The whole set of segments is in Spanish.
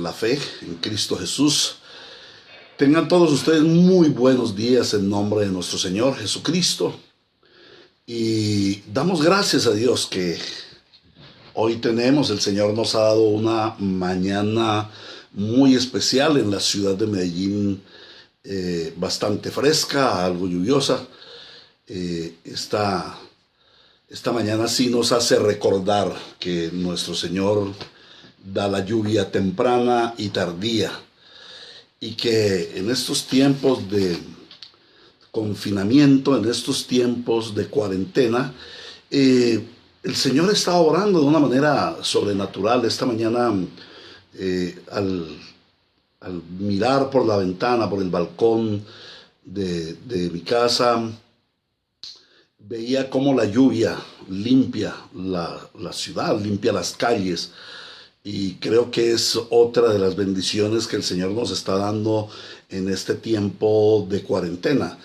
la fe en Cristo Jesús. Tengan todos ustedes muy buenos días en nombre de nuestro Señor Jesucristo. Y damos gracias a Dios que hoy el Señor nos ha dado una mañana muy especial en la ciudad de Medellín, bastante fresca, algo lluviosa. Esta mañana sí nos hace recordar que nuestro Señor da la lluvia temprana y tardía, y que en estos tiempos de confinamiento, en estos tiempos de cuarentena, el Señor está obrando de una manera sobrenatural. Esta mañana, al mirar por la ventana, por el balcón de mi casa, veía cómo la lluvia limpia la ciudad, limpia las calles, y creo que es otra de las bendiciones que el Señor nos está dando en este tiempo de cuarentena.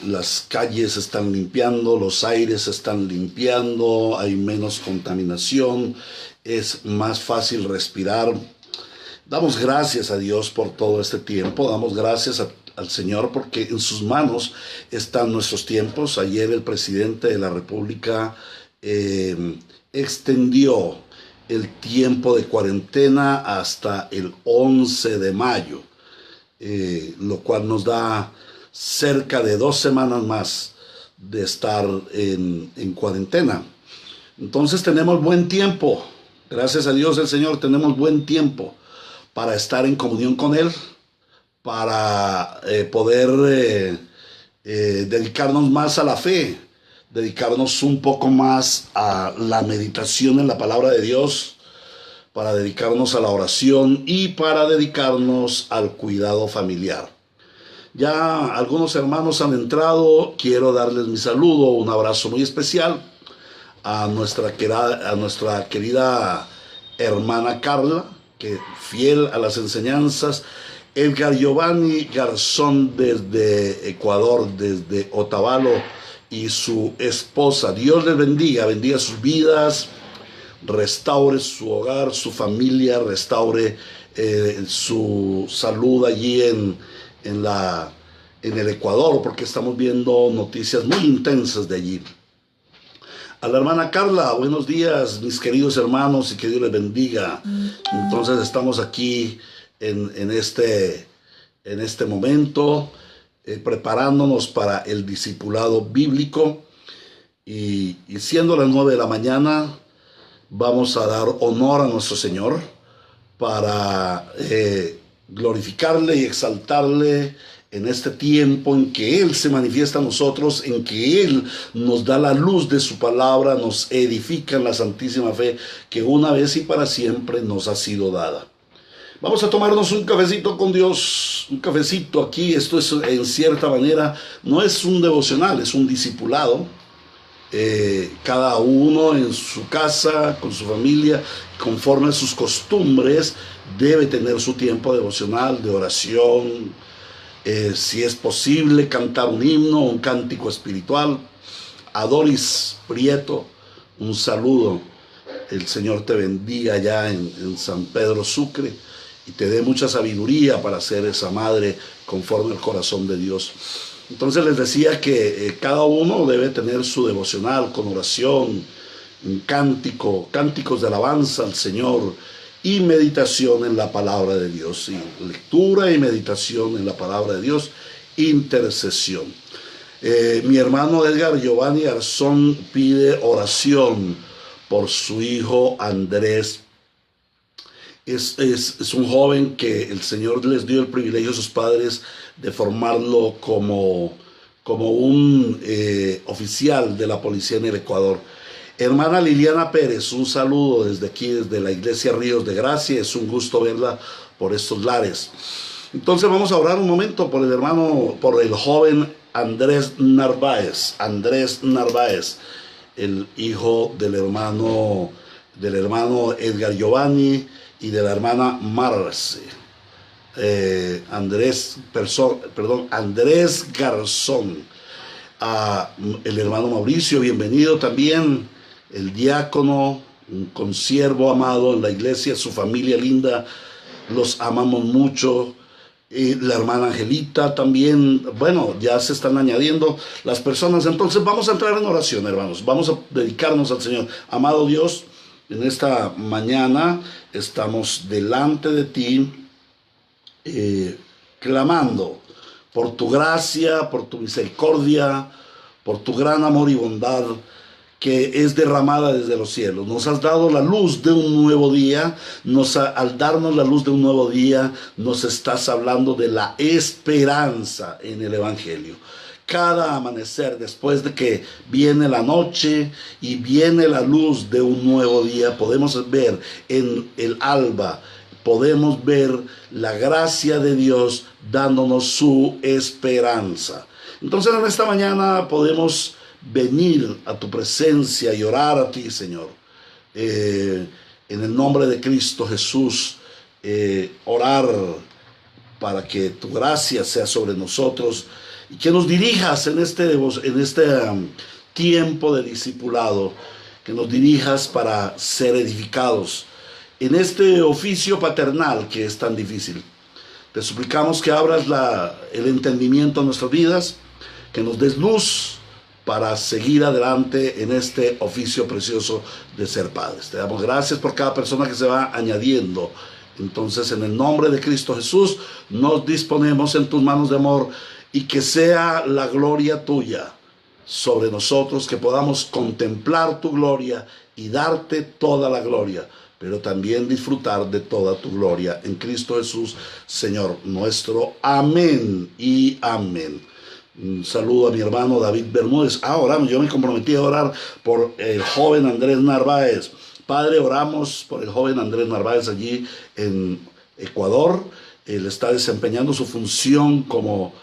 Las calles se están limpiando, los aires se están limpiando, hay menos contaminación, es más fácil respirar. Damos gracias a Dios por todo este tiempo, damos gracias al Señor porque en sus manos están nuestros tiempos. Ayer el presidente de la República extendió el tiempo de cuarentena hasta el 11 de mayo, lo cual nos da cerca de 2 semanas más de estar en cuarentena. Entonces tenemos buen tiempo, gracias a Dios el Señor, tenemos buen tiempo para estar en comunión con Él, para poder dedicarnos más a la fe, dedicarnos un poco más a la meditación en la palabra de Dios, para dedicarnos a la oración y para dedicarnos al cuidado familiar. Ya algunos hermanos han entrado, quiero darles mi saludo, un abrazo muy especial a nuestra querida hermana Carla, que fiel a las enseñanzas, Edgar Giovanni Garzón desde Ecuador, desde Otavalo, y su esposa. Dios les bendiga, bendiga sus vidas, restaure su hogar, su familia, restaure su salud allí en el Ecuador, porque estamos viendo noticias muy intensas de allí. A la hermana Carla, buenos días, mis queridos hermanos, y que Dios les bendiga. Entonces estamos aquí en este momento, preparándonos para el discipulado bíblico, y siendo las 9 de la mañana, vamos a dar honor a nuestro Señor para glorificarle y exaltarle en este tiempo en que Él se manifiesta a nosotros, en que Él nos da la luz de su palabra, nos edifica en la santísima fe que una vez y para siempre nos ha sido dada. Vamos a tomarnos un cafecito con Dios, un cafecito aquí. Esto es, en cierta manera, no es un devocional, es un discipulado. Cada uno en su casa, con su familia, conforme a sus costumbres, debe tener su tiempo devocional, de oración, si es posible, cantar un himno, un cántico espiritual. A Doris Prieto, un saludo. El Señor te bendiga allá en San Pedro Sucre y te dé mucha sabiduría para ser esa madre conforme al corazón de Dios. Entonces les decía que cada uno debe tener su devocional con oración, un cánticos de alabanza al Señor y meditación en la palabra de Dios, y lectura y meditación en la palabra de Dios, intercesión. Mi hermano Edgar Giovanni Garzón pide oración por su hijo Andrés. Es un joven que el Señor les dio el privilegio a sus padres de formarlo como un oficial de la policía en el Ecuador. Hermana Liliana Pérez, un saludo desde aquí, desde la iglesia Ríos de Gracia. Es un gusto verla por estos lares. Entonces vamos a orar un momento por el joven Andrés Narváez, el hijo del hermano Edgar Giovanni y de la hermana Marce. Andrés Garzón, el hermano Mauricio, bienvenido también, el diácono, un consiervo amado en la iglesia, su familia linda, los amamos mucho. Y la hermana Angelita también, bueno, ya se están añadiendo las personas. Entonces vamos a entrar en oración, hermanos. Vamos a dedicarnos al Señor. Amado Dios, en esta mañana estamos delante de ti, clamando por tu gracia, por tu misericordia, por tu gran amor y bondad que es derramada desde los cielos. Nos has dado la luz de un nuevo día. Al darnos la luz de un nuevo día, nos estás hablando de la esperanza en el Evangelio. Cada amanecer, después de que viene la noche y viene la luz de un nuevo día, podemos ver en el alba, podemos ver la gracia de Dios dándonos su esperanza. Entonces en esta mañana podemos venir a tu presencia y orar a ti, Señor. En el nombre de Cristo Jesús, orar para que tu gracia sea sobre nosotros y que nos dirijas en este tiempo de discipulado, que nos dirijas para ser edificados en este oficio paternal que es tan difícil. Te suplicamos que abras el entendimiento a nuestras vidas, que nos des luz para seguir adelante en este oficio precioso de ser padres. Te damos gracias por cada persona que se va añadiendo. Entonces, en el nombre de Cristo Jesús, nos disponemos en tus manos de amor y que sea la gloria tuya sobre nosotros, que podamos contemplar tu gloria y darte toda la gloria, pero también disfrutar de toda tu gloria en Cristo Jesús, Señor nuestro. Amén y amén. Un saludo a mi hermano David Bermúdez. Oramos. Yo me comprometí a orar por el joven Andrés Narváez. Padre, oramos por el joven Andrés Narváez allí en Ecuador. Él está desempeñando su función como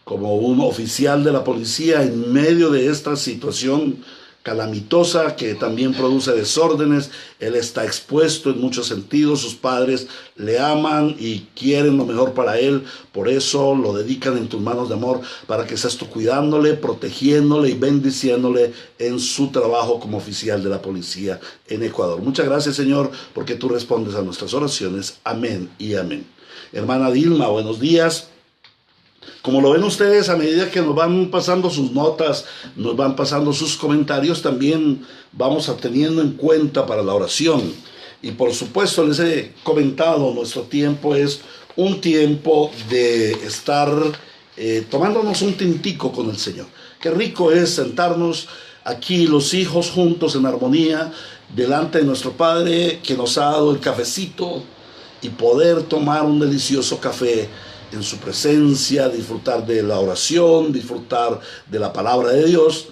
un oficial de la policía en medio de esta situación calamitosa que también produce desórdenes. Él está expuesto en muchos sentidos. Sus padres le aman y quieren lo mejor para él. Por eso lo dedican en tus manos de amor, para que seas tú cuidándole, protegiéndole y bendiciéndole en su trabajo como oficial de la policía en Ecuador. Muchas gracias, Señor, porque tú respondes a nuestras oraciones. Amén y amén. Hermana Dilma, buenos días. Como lo ven ustedes, a medida que nos van pasando sus notas, nos van pasando sus comentarios, también vamos teniendo en cuenta para la oración. Y por supuesto, les he comentado, nuestro tiempo es un tiempo de estar tomándonos un tintico con el Señor. Qué rico es sentarnos aquí los hijos juntos en armonía, delante de nuestro Padre que nos ha dado el cafecito, y poder tomar un delicioso café en su presencia, disfrutar de la oración, disfrutar de la palabra de Dios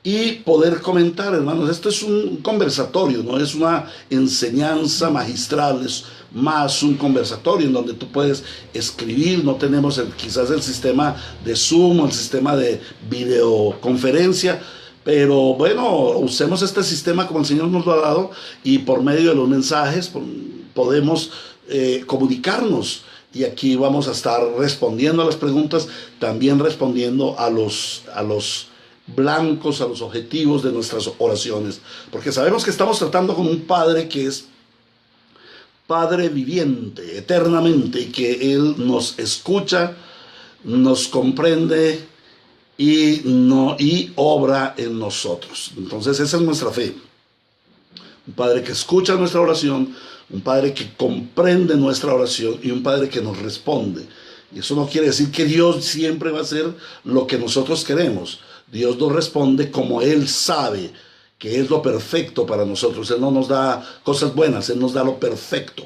y poder comentar, hermanos. Esto es un conversatorio, no es una enseñanza magistral, es más un conversatorio en donde tú puedes escribir. No tenemos quizás el sistema de Zoom o el sistema de videoconferencia, pero bueno, usemos este sistema como el Señor nos lo ha dado, y por medio de los mensajes podemos comunicarnos. Y aquí vamos a estar respondiendo a las preguntas, también respondiendo a los blancos, a los objetivos de nuestras oraciones. Porque sabemos que estamos tratando con un Padre que es Padre viviente, eternamente, y que Él nos escucha, nos comprende y obra en nosotros. Entonces esa es nuestra fe. Un Padre que escucha nuestra oración, un Padre que comprende nuestra oración y un Padre que nos responde. Y eso no quiere decir que Dios siempre va a hacer lo que nosotros queremos. Dios nos responde como Él sabe que es lo perfecto para nosotros. Él no nos da cosas buenas, Él nos da lo perfecto.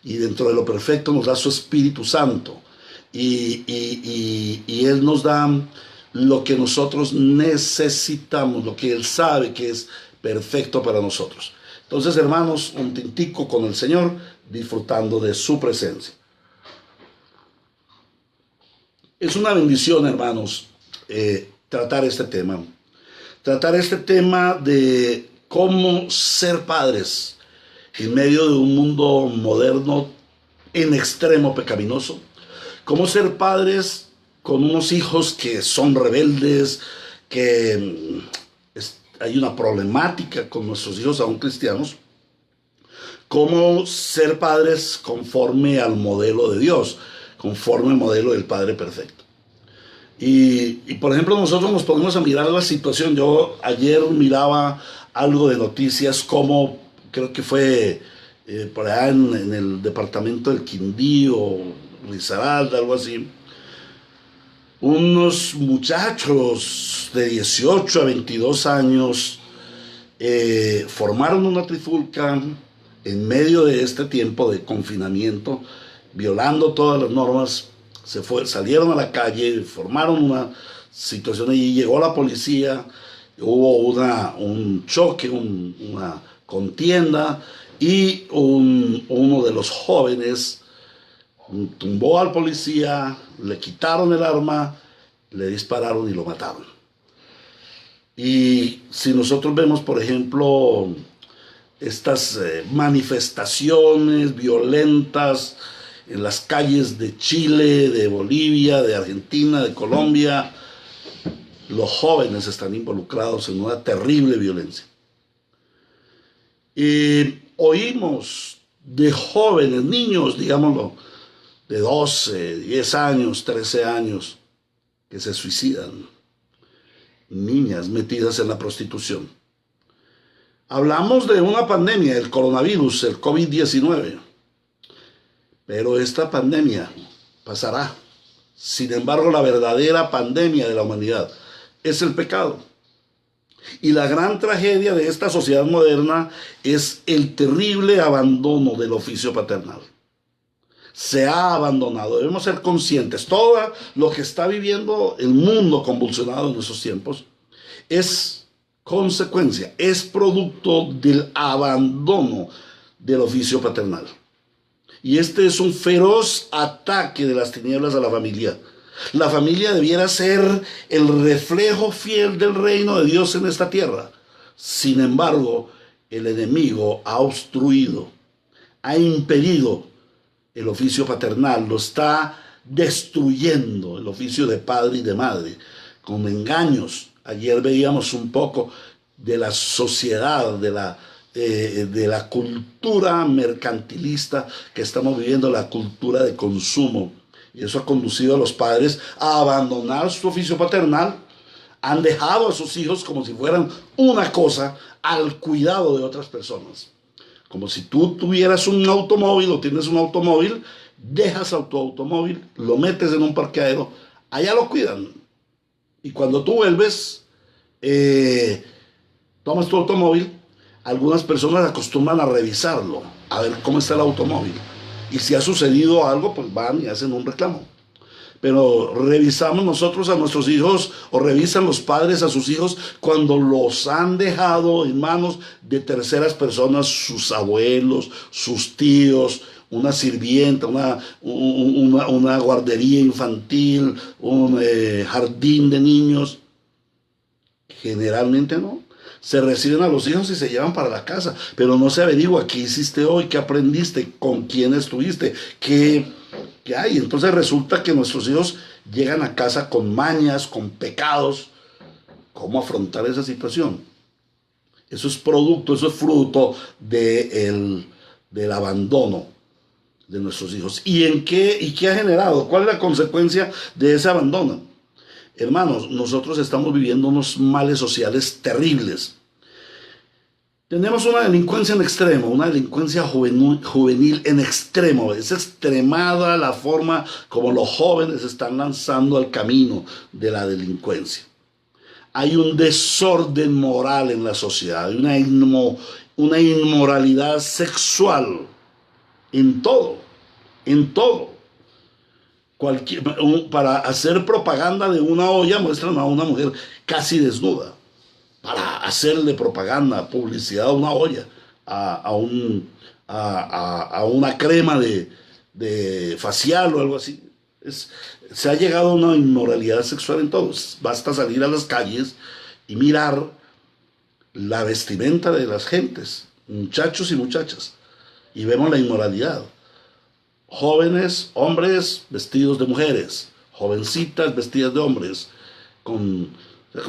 Y dentro de lo perfecto nos da su Espíritu Santo. Y Él nos da lo que nosotros necesitamos, lo que Él sabe que es perfecto para nosotros. Entonces, hermanos, un tintico con el Señor, disfrutando de su presencia. Es una bendición, hermanos, tratar este tema. Tratar este tema de cómo ser padres en medio de un mundo moderno en extremo pecaminoso. Cómo ser padres con unos hijos que son rebeldes, que hay una problemática con nuestros hijos aún cristianos. cómo ser padres conforme al modelo de Dios, conforme al modelo del Padre perfecto. Y por ejemplo, nosotros nos ponemos a mirar la situación. Yo ayer miraba algo de noticias como, creo que fue por allá en el departamento del Quindío, Risaralda, algo así. Unos muchachos de 18 a 22 años formaron una trifulca en medio de este tiempo de confinamiento, violando todas las normas. Salieron a la calle, formaron una situación allí, llegó la policía, hubo un choque, una contienda, y uno de los jóvenes tumbó al policía, le quitaron el arma, le dispararon y lo mataron. Y si nosotros vemos, por ejemplo, estas manifestaciones violentas en las calles de Chile, de Bolivia, de Argentina, de Colombia, los jóvenes están involucrados en una terrible violencia. Y oímos de jóvenes, niños, digámoslo, de 12, 10 años, 13 años, que se suicidan, niñas metidas en la prostitución. Hablamos de una pandemia, el coronavirus, el COVID-19, pero esta pandemia pasará. Sin embargo, la verdadera pandemia de la humanidad es el pecado. Y la gran tragedia de esta sociedad moderna es el terrible abandono del oficio paternal. Se ha abandonado, debemos ser conscientes. Todo lo que está viviendo el mundo convulsionado en esos tiempos es consecuencia, es producto del abandono del oficio paternal. Y este es un feroz ataque de las tinieblas a la familia. La familia debiera ser el reflejo fiel del reino de Dios en esta tierra. Sin embargo, el enemigo ha obstruido, ha impedido el oficio paternal, lo está destruyendo, el oficio de padre y de madre, con engaños. Ayer veíamos un poco de la sociedad, de la cultura mercantilista que estamos viviendo, la cultura de consumo. Y eso ha conducido a los padres a abandonar su oficio paternal. Han dejado a sus hijos como si fueran una cosa al cuidado de otras personas. Como si tú tuvieras un automóvil o tienes un automóvil, dejas tu automóvil, lo metes en un parqueadero, allá lo cuidan. Y cuando tú vuelves, tomas tu automóvil, algunas personas acostumbran a revisarlo, a ver cómo está el automóvil. Y si ha sucedido algo, pues van y hacen un reclamo. Pero revisamos nosotros a nuestros hijos, o revisan los padres a sus hijos cuando los han dejado en manos de terceras personas, sus abuelos, sus tíos, una sirvienta, una guardería infantil, un jardín de niños. Generalmente no. Se reciben a los hijos y se llevan para la casa, pero no se averigua qué hiciste hoy, qué aprendiste, con quién estuviste, qué hay. Entonces resulta que nuestros hijos llegan a casa con mañas, con pecados. ¿Cómo afrontar esa situación? Eso es fruto del abandono de nuestros hijos. ¿Y qué ha generado? ¿Cuál es la consecuencia de ese abandono? Hermanos, nosotros estamos viviendo unos males sociales terribles. Tenemos una delincuencia en extremo, una delincuencia juvenil en extremo. Es extremada la forma como los jóvenes están lanzando al camino de la delincuencia. Hay un desorden moral en la sociedad, hay una inmoralidad sexual en todo, en todo. Para hacer propaganda de una olla muestran a una mujer casi desnuda. Para hacerle propaganda, publicidad a una olla, a una crema de facial o algo así. Se ha llegado a una inmoralidad sexual en todos. Basta salir a las calles y mirar la vestimenta de las gentes, muchachos y muchachas, y vemos la inmoralidad. Jóvenes, hombres vestidos de mujeres, jovencitas vestidas de hombres, con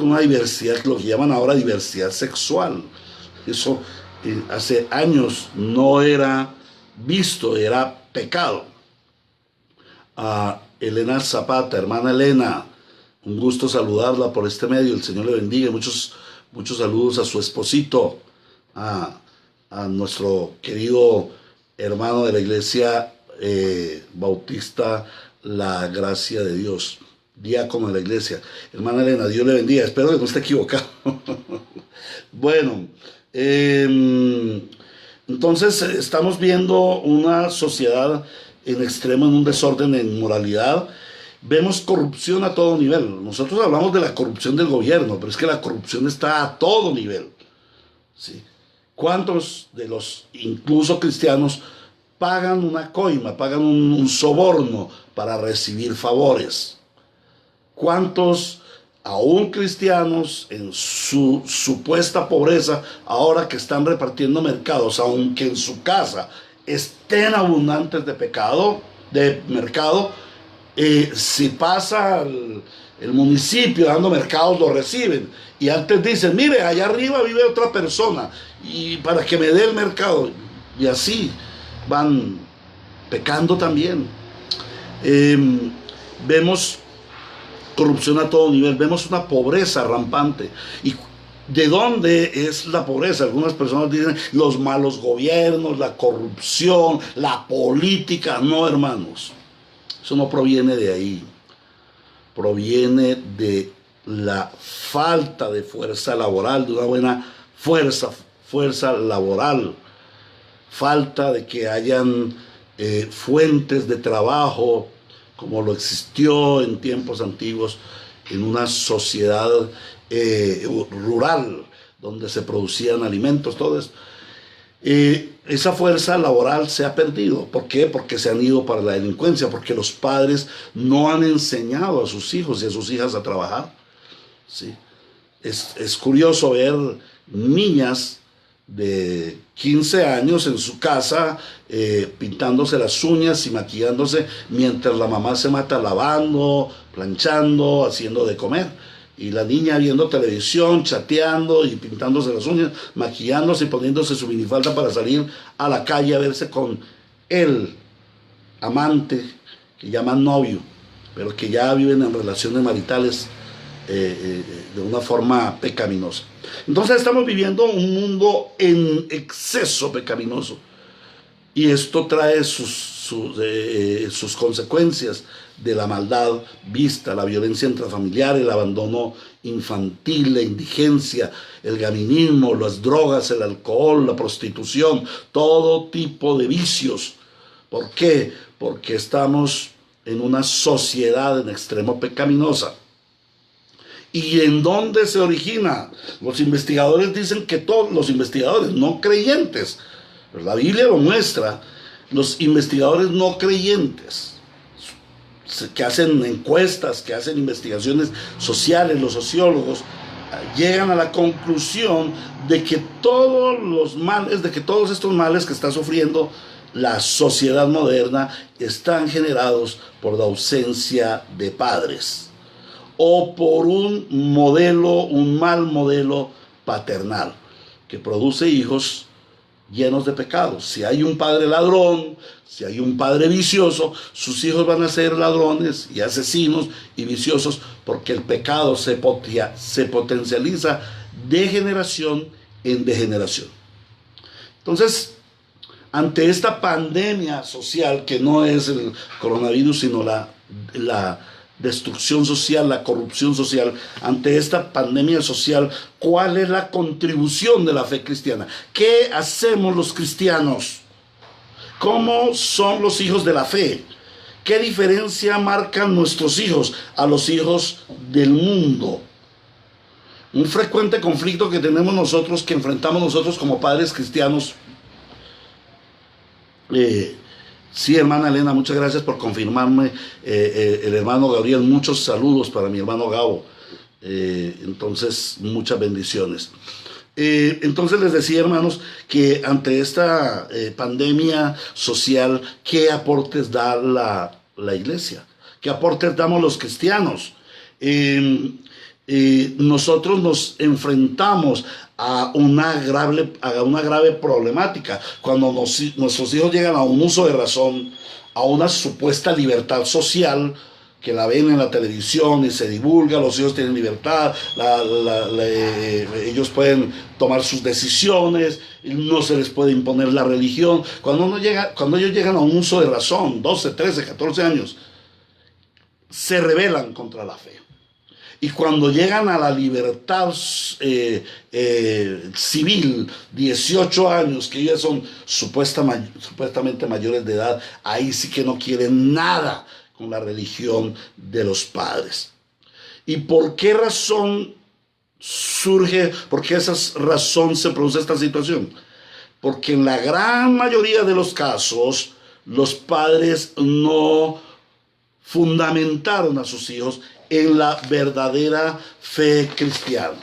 una diversidad, lo que llaman ahora diversidad sexual. Eso hace años no era visto, era pecado. A Elena Zapata, hermana Elena, un gusto saludarla por este medio, el Señor le bendiga, muchos saludos a su esposito, a nuestro querido hermano de la iglesia bautista La Gracia de Dios, diácono de la iglesia. Hermana Elena, Dios le bendiga, espero que no esté equivocado. Bueno, entonces estamos viendo una sociedad en extremo, en un desorden, en moralidad. Vemos corrupción a todo nivel. Nosotros hablamos de la corrupción del gobierno, pero es que la corrupción está a todo nivel, ¿sí? ¿Cuántos de los, incluso cristianos, pagan una coima, pagan un soborno para recibir favores? ¿Cuántos, aún cristianos, en su supuesta pobreza, ahora que están repartiendo mercados, aunque en su casa estén abundantes de pecado, de mercado, si pasa el municipio dando mercados, lo reciben? Y antes dicen, mire, allá arriba vive otra persona, y para que me dé el mercado. Y así van pecando también. Vemos corrupción a todo nivel, vemos una pobreza rampante. ¿Y de dónde es la pobreza? Algunas personas dicen los malos gobiernos, la corrupción, la política. No, hermanos, eso no proviene de ahí. Proviene de la falta de fuerza laboral, de una buena fuerza laboral. Falta de que hayan fuentes de trabajo como lo existió en tiempos antiguos en una sociedad rural donde se producían alimentos, todo eso. Esa fuerza laboral se ha perdido. ¿Por qué? Porque se han ido para la delincuencia, porque los padres no han enseñado a sus hijos y a sus hijas a trabajar, ¿sí? Es curioso ver niñas de 15 años en su casa pintándose las uñas y maquillándose mientras la mamá se mata lavando, planchando, haciendo de comer, y la niña viendo televisión, chateando y pintándose las uñas, maquillándose y poniéndose su minifalda para salir a la calle a verse con el amante que llaman novio, pero que ya viven en relaciones maritales de una forma pecaminosa. Entonces estamos viviendo un mundo en exceso pecaminoso, y esto trae sus consecuencias de la maldad vista, la violencia intrafamiliar, el abandono infantil, la indigencia, el gaminismo, las drogas, el alcohol, la prostitución, todo tipo de vicios. ¿Por qué? Porque estamos en una sociedad en extremo pecaminosa. ¿Y en dónde se origina? Los investigadores dicen que todos los investigadores no creyentes, la Biblia lo muestra, los investigadores no creyentes, que hacen encuestas, que hacen investigaciones sociales, los sociólogos, llegan a la conclusión de que todos los males, de que todos estos males que está sufriendo la sociedad moderna están generados por la ausencia de padres, o por un mal modelo paternal que produce hijos llenos de pecados. Si hay un padre ladrón, si hay un padre vicioso, sus hijos van a ser ladrones y asesinos y viciosos, porque el pecado se potencializa de generación en generación. Entonces, ante esta pandemia social, que no es el coronavirus, sino la destrucción social, la corrupción social, ante esta pandemia social, ¿cuál es la contribución de la fe cristiana? ¿Qué hacemos los cristianos? ¿Cómo son los hijos de la fe? ¿Qué diferencia marcan nuestros hijos a los hijos del mundo? Un frecuente conflicto que tenemos nosotros, que enfrentamos nosotros como padres cristianos. Sí, hermana Elena, muchas gracias por confirmarme. El hermano Gabriel, muchos saludos para mi hermano Gabo. Entonces, muchas bendiciones. Entonces les decía, hermanos, que ante esta pandemia social, ¿qué aportes da la iglesia? ¿Qué aportes damos los cristianos? nosotros nos enfrentamos a una grave problemática cuando nuestros hijos llegan a un uso de razón, a una supuesta libertad social, que la ven en la televisión y se divulga, los hijos tienen libertad, ellos pueden tomar sus decisiones, no se les puede imponer la religión. Cuando ellos llegan a un uso de razón, 12, 13, 14 años, se rebelan contra la fe. Y cuando llegan a la libertad civil, 18 años, que ellos son supuestamente mayores de edad, ahí sí que no quieren nada con la religión de los padres. ¿Y por qué razón por qué esa razón se produce esta situación? Porque en la gran mayoría de los casos, los padres no fundamentaron a sus hijos en la verdadera fe cristiana.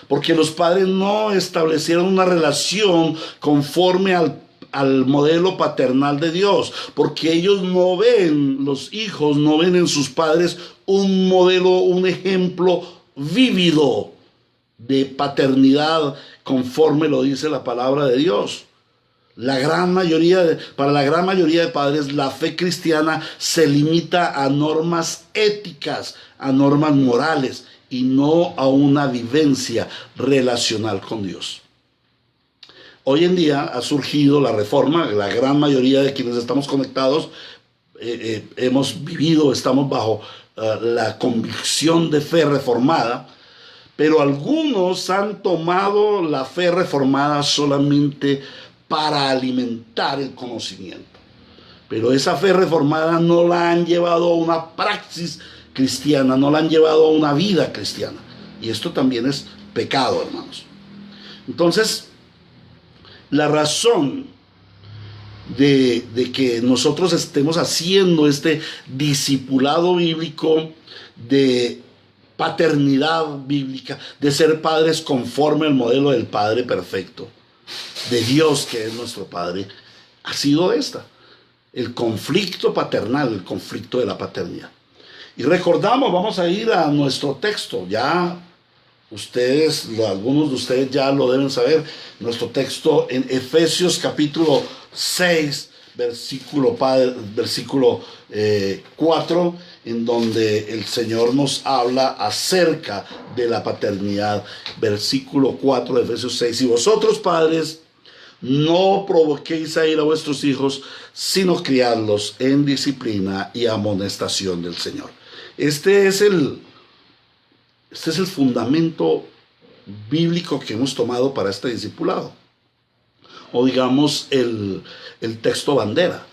Porque los padres no establecieron una relación conforme al modelo paternal de Dios, porque ellos los hijos no ven en sus padres un modelo, un ejemplo vívido de paternidad conforme lo dice la palabra de Dios. Para la gran mayoría de padres, la fe cristiana se limita a normas éticas, a normas morales y no a una vivencia relacional con Dios. Hoy en día ha surgido la reforma. La gran mayoría de quienes estamos conectados estamos bajo la convicción de fe reformada, pero algunos han tomado la fe reformada solamente para alimentar el conocimiento. Pero esa fe reformada no la han llevado a una praxis cristiana, no la han llevado a una vida cristiana. Y esto también es pecado, hermanos. Entonces, la razón de que nosotros estemos haciendo este discipulado bíblico de paternidad bíblica, de ser padres conforme al modelo del Padre perfecto, de Dios que es nuestro Padre, ha sido el conflicto paternal, el conflicto de la paternidad. Y recordamos, vamos a ir a nuestro texto, ya algunos de ustedes ya lo deben saber, nuestro texto en Efesios capítulo 6, versículo 4, en donde el Señor nos habla acerca de la paternidad. Versículo 4 de Efesios 6, y vosotros padres, no provoquéis a ir a vuestros hijos, sino criadlos en disciplina y amonestación del Señor. Este es el fundamento bíblico que hemos tomado para este discipulado, o digamos el texto bandera.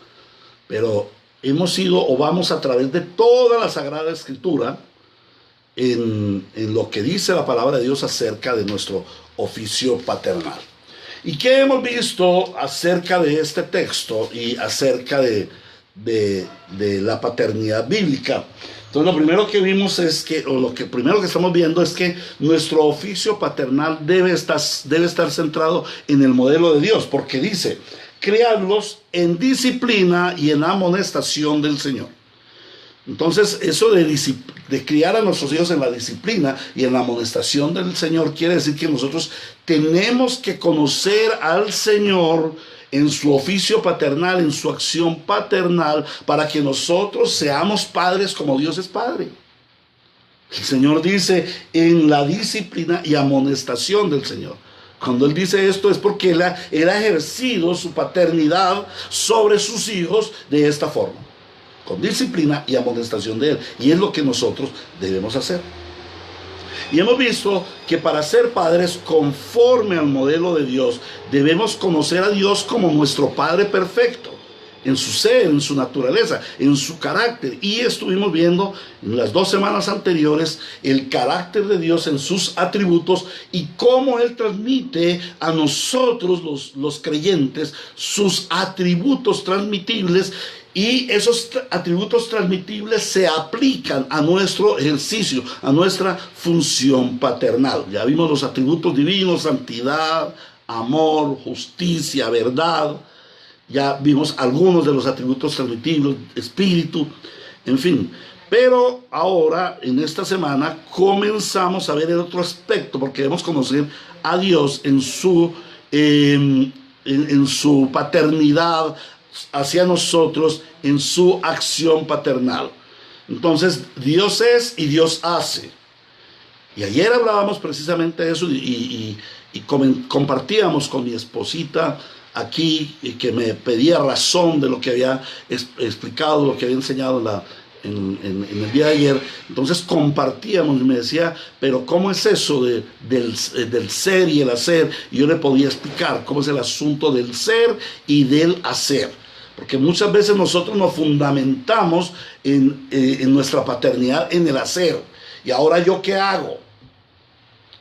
Pero hemos ido o vamos a través de toda la Sagrada Escritura en lo que dice la palabra de Dios acerca de nuestro oficio paternal. ¿Y qué hemos visto acerca de este texto y acerca de la paternidad bíblica? Entonces lo primero que vimos primero que estamos viendo es que nuestro oficio paternal debe estar centrado en el modelo de Dios, porque dice, criarlos en disciplina y en amonestación del Señor. Entonces eso de criar a nuestros hijos en la disciplina y en la amonestación del Señor quiere decir que nosotros tenemos que conocer al Señor en su oficio paternal, en su acción paternal, para que nosotros seamos padres como Dios es Padre. El Señor dice en la disciplina y amonestación del Señor. Cuando Él dice esto es porque Él ha ejercido su paternidad sobre sus hijos de esta forma, con disciplina y amonestación de Él. Y es lo que nosotros debemos hacer. Y hemos visto que para ser padres conforme al modelo de Dios, debemos conocer a Dios como nuestro Padre perfecto, en su ser, en su naturaleza, en su carácter. Y estuvimos viendo en las 2 semanas anteriores el carácter de Dios en sus atributos y cómo Él transmite a nosotros los creyentes sus atributos transmitibles. Y esos atributos transmitibles se aplican a nuestro ejercicio, a nuestra función paternal. Ya vimos los atributos divinos: santidad, amor, justicia, verdad. Ya vimos algunos de los atributos transmitibles: espíritu, en fin. Pero ahora, en esta semana, comenzamos a ver el otro aspecto, porque debemos conocer a Dios en su paternidad hacia nosotros, en su acción paternal. Entonces, Dios es y Dios hace. Y ayer hablábamos precisamente de eso y compartíamos con mi esposita aquí, que me pedía razón de lo que había explicado, lo que había enseñado en el día de ayer. Entonces compartíamos y me decía, pero ¿cómo es eso del ser y el hacer? Y yo le podía explicar cómo es el asunto del ser y del hacer. Porque muchas veces nosotros nos fundamentamos en nuestra paternidad en el hacer. ¿Y ahora yo qué hago?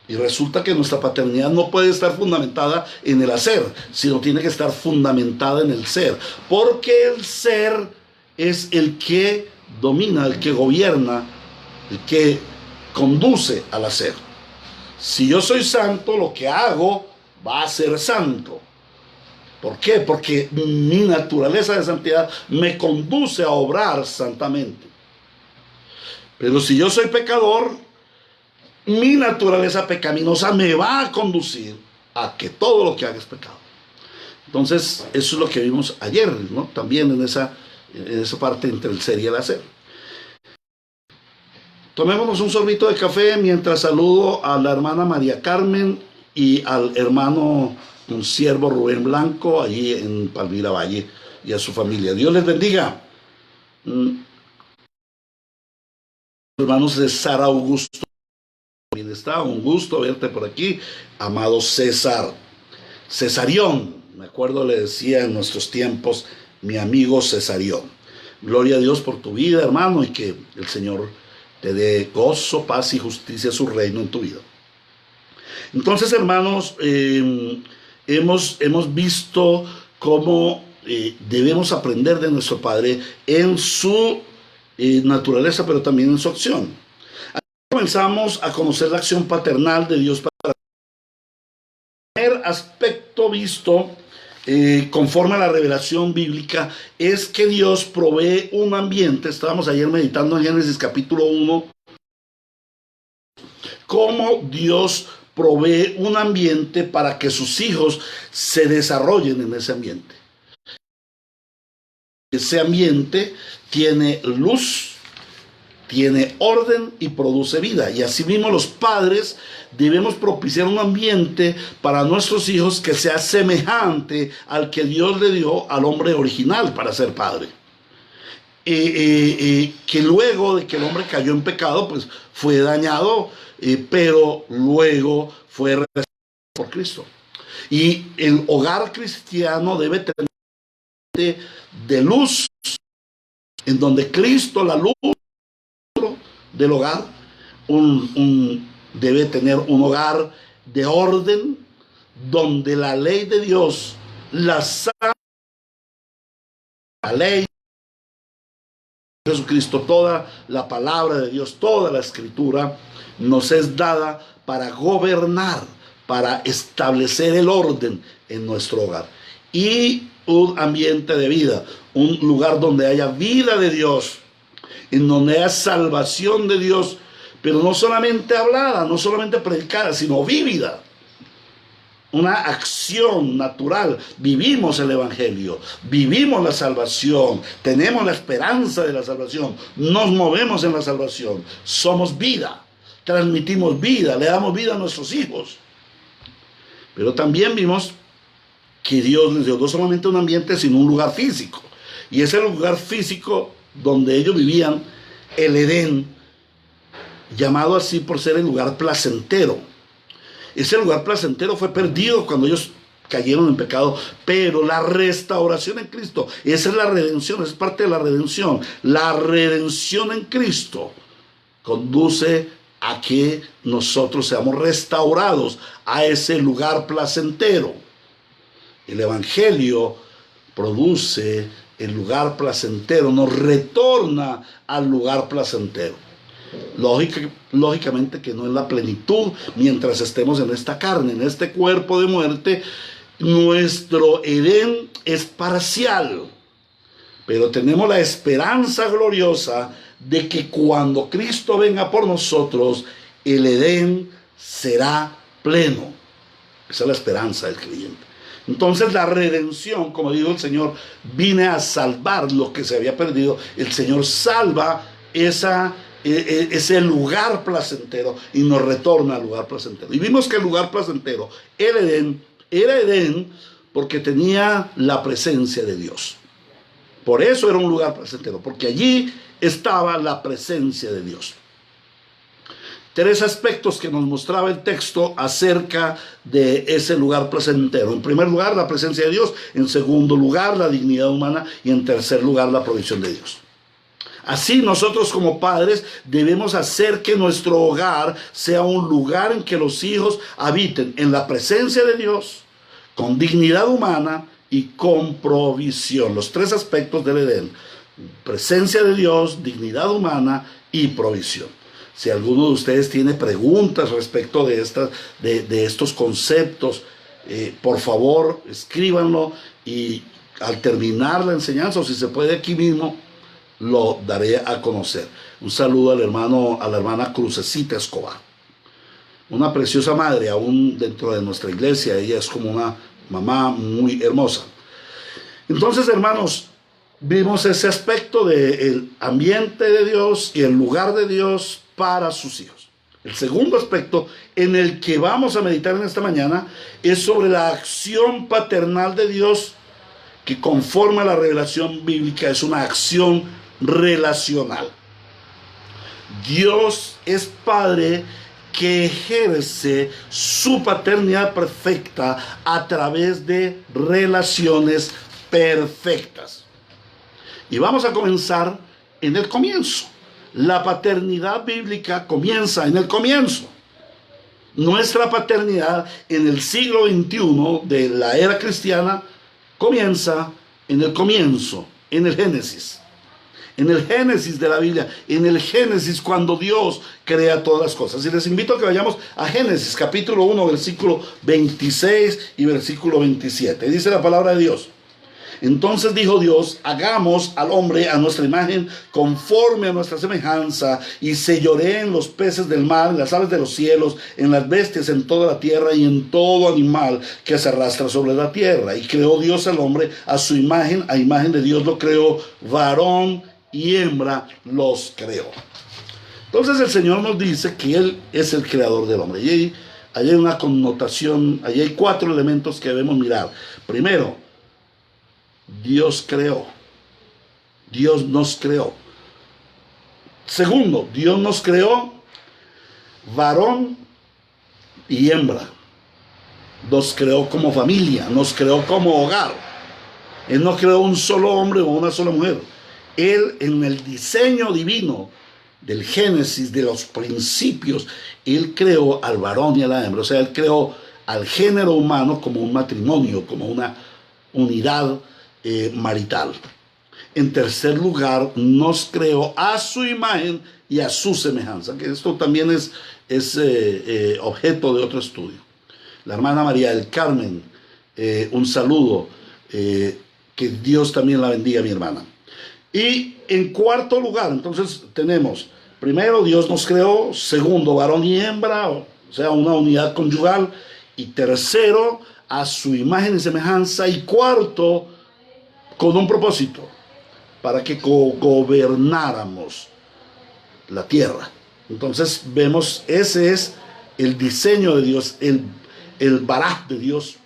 Y resulta que nuestra paternidad no puede estar fundamentada en el hacer, sino tiene que estar fundamentada en el ser. Porque el ser es el que domina, el que gobierna, el que conduce al hacer. Si yo soy santo, lo que hago va a ser santo. ¿Por qué? Porque mi naturaleza de santidad me conduce a obrar santamente. Pero si yo soy pecador, mi naturaleza pecaminosa me va a conducir a que todo lo que haga es pecado. Entonces, eso es lo que vimos ayer, ¿no? También en esa parte entre el ser y el hacer. Tomémonos un sorbito de café mientras saludo a la hermana María Carmen y al hermano un siervo Rubén Blanco allí en Palmira Valle y a su familia. Dios les bendiga. Hermanos de César Augusto, bien está, un gusto verte por aquí, amado César. Cesarión, me acuerdo le decía en nuestros tiempos, mi amigo Cesarión. Gloria a Dios por tu vida, hermano, y que el Señor te dé gozo, paz y justicia a su reino en tu vida. Entonces, hermanos, hemos visto cómo debemos aprender de nuestro Padre en su naturaleza, pero también en su acción. Comenzamos a conocer la acción paternal de Dios. El primer aspecto visto conforme a la revelación bíblica es que Dios provee un ambiente. Estábamos ayer meditando en Génesis capítulo 1, cómo Dios provee un ambiente para que sus hijos se desarrollen en ese ambiente. Ese ambiente tiene luz, tiene orden y produce vida. Y asimismo los padres debemos propiciar un ambiente para nuestros hijos que sea semejante al que Dios le dio al hombre original para ser padre. Que luego de que el hombre cayó en pecado, pues fue dañado, pero luego fue restaurado por Cristo. Y el hogar cristiano debe tener de luz, en donde Cristo, la luz del hogar, debe tener un hogar de orden, donde la ley de Dios, la ley de Jesucristo, toda la palabra de Dios, toda la escritura, nos es dada para gobernar, para establecer el orden en nuestro hogar. Y un ambiente de vida, un lugar donde haya vida de Dios, en donde haya salvación de Dios, pero no solamente hablada, no solamente predicada, sino vívida. Una acción natural. Vivimos el Evangelio, vivimos la salvación, tenemos la esperanza de la salvación, nos movemos en la salvación, somos vida, transmitimos vida, le damos vida a nuestros hijos. Pero también vimos que Dios les dio no solamente un ambiente, sino un lugar físico. Y ese lugar físico donde ellos vivían, el Edén, llamado así por ser el lugar placentero. Ese lugar placentero fue perdido cuando ellos cayeron en pecado, pero la restauración en Cristo, esa es la redención, es parte de la redención. La redención en Cristo conduce a que nosotros seamos restaurados a ese lugar placentero. El Evangelio produce el lugar placentero, nos retorna al lugar placentero. Lógicamente que no es la plenitud mientras estemos en esta carne, en este cuerpo de muerte. Nuestro Edén es parcial, pero tenemos la esperanza gloriosa de que cuando Cristo venga por nosotros, el Edén será pleno. Esa es la esperanza del creyente. Entonces la redención, como dijo el Señor, vine a salvar lo que se había perdido. El Señor salva ese lugar placentero y nos retorna al lugar placentero. Y vimos que el lugar placentero, el Edén, era Edén porque tenía la presencia de Dios. Por eso era un lugar placentero, porque allí estaba la presencia de Dios. Tres aspectos que nos mostraba el texto acerca de ese lugar placentero. En primer lugar, la presencia de Dios. En segundo lugar, la dignidad humana. Y en tercer lugar, la provisión de Dios. Así nosotros como padres debemos hacer que nuestro hogar sea un lugar en que los hijos habiten en la presencia de Dios, con dignidad humana y con provisión. Los tres aspectos del Edén: presencia de Dios, dignidad humana y provisión. Si alguno de ustedes tiene preguntas respecto de estos conceptos, por favor escríbanlo y al terminar la enseñanza, o si se puede aquí mismo, lo daré a conocer. Un saludo a la hermana Crucecita Escobar, una preciosa madre aún dentro de nuestra iglesia. Ella es como una mamá muy hermosa. Entonces, hermanos, vimos ese aspecto del ambiente de Dios y el lugar de Dios para sus hijos. El segundo aspecto en el que vamos a meditar en esta mañana es sobre la acción paternal de Dios, que conforme a la revelación bíblica es una acción relacional. Dios es Padre que ejerce su paternidad perfecta a través de relaciones perfectas. Y vamos a comenzar en el comienzo. La paternidad bíblica comienza en el comienzo. Nuestra paternidad en el siglo XXI de la era cristiana comienza en el comienzo, en el Génesis. En el Génesis de la Biblia, en el Génesis cuando Dios crea todas las cosas. Y les invito a que vayamos a Génesis capítulo 1, versículo 26 y versículo 27. Dice la palabra de Dios: entonces dijo Dios, hagamos al hombre a nuestra imagen, conforme a nuestra semejanza, y selloré en los peces del mar, en las aves de los cielos, en las bestias, en toda la tierra, y en todo animal que se arrastra sobre la tierra. Y creó Dios al hombre a su imagen, a imagen de Dios lo creó, varón y hembra los creó. Entonces el Señor nos dice que Él es el creador del hombre. Y ahí hay una connotación, ahí hay 4 elementos que debemos mirar. Primero, Dios creó. Dios nos creó. Segundo, Dios nos creó varón y hembra. Nos creó como familia, nos creó como hogar. Él no creó un solo hombre o una sola mujer. Él, en el diseño divino del Génesis, de los principios, Él creó al varón y a la hembra. O sea, Él creó al género humano como un matrimonio, como una unidad marital. En tercer lugar, nos creó a su imagen y a su semejanza, que esto también es objeto de otro estudio. La hermana María del Carmen, un saludo, que Dios también la bendiga, mi hermana. Y en cuarto lugar, entonces tenemos, primero, Dios nos creó; segundo, varón y hembra, o sea, una unidad conyugal; y tercero, a su imagen y semejanza; y cuarto, con un propósito, para que gobernáramos la tierra. Entonces vemos, ese es el diseño de Dios, el baraj de Dios.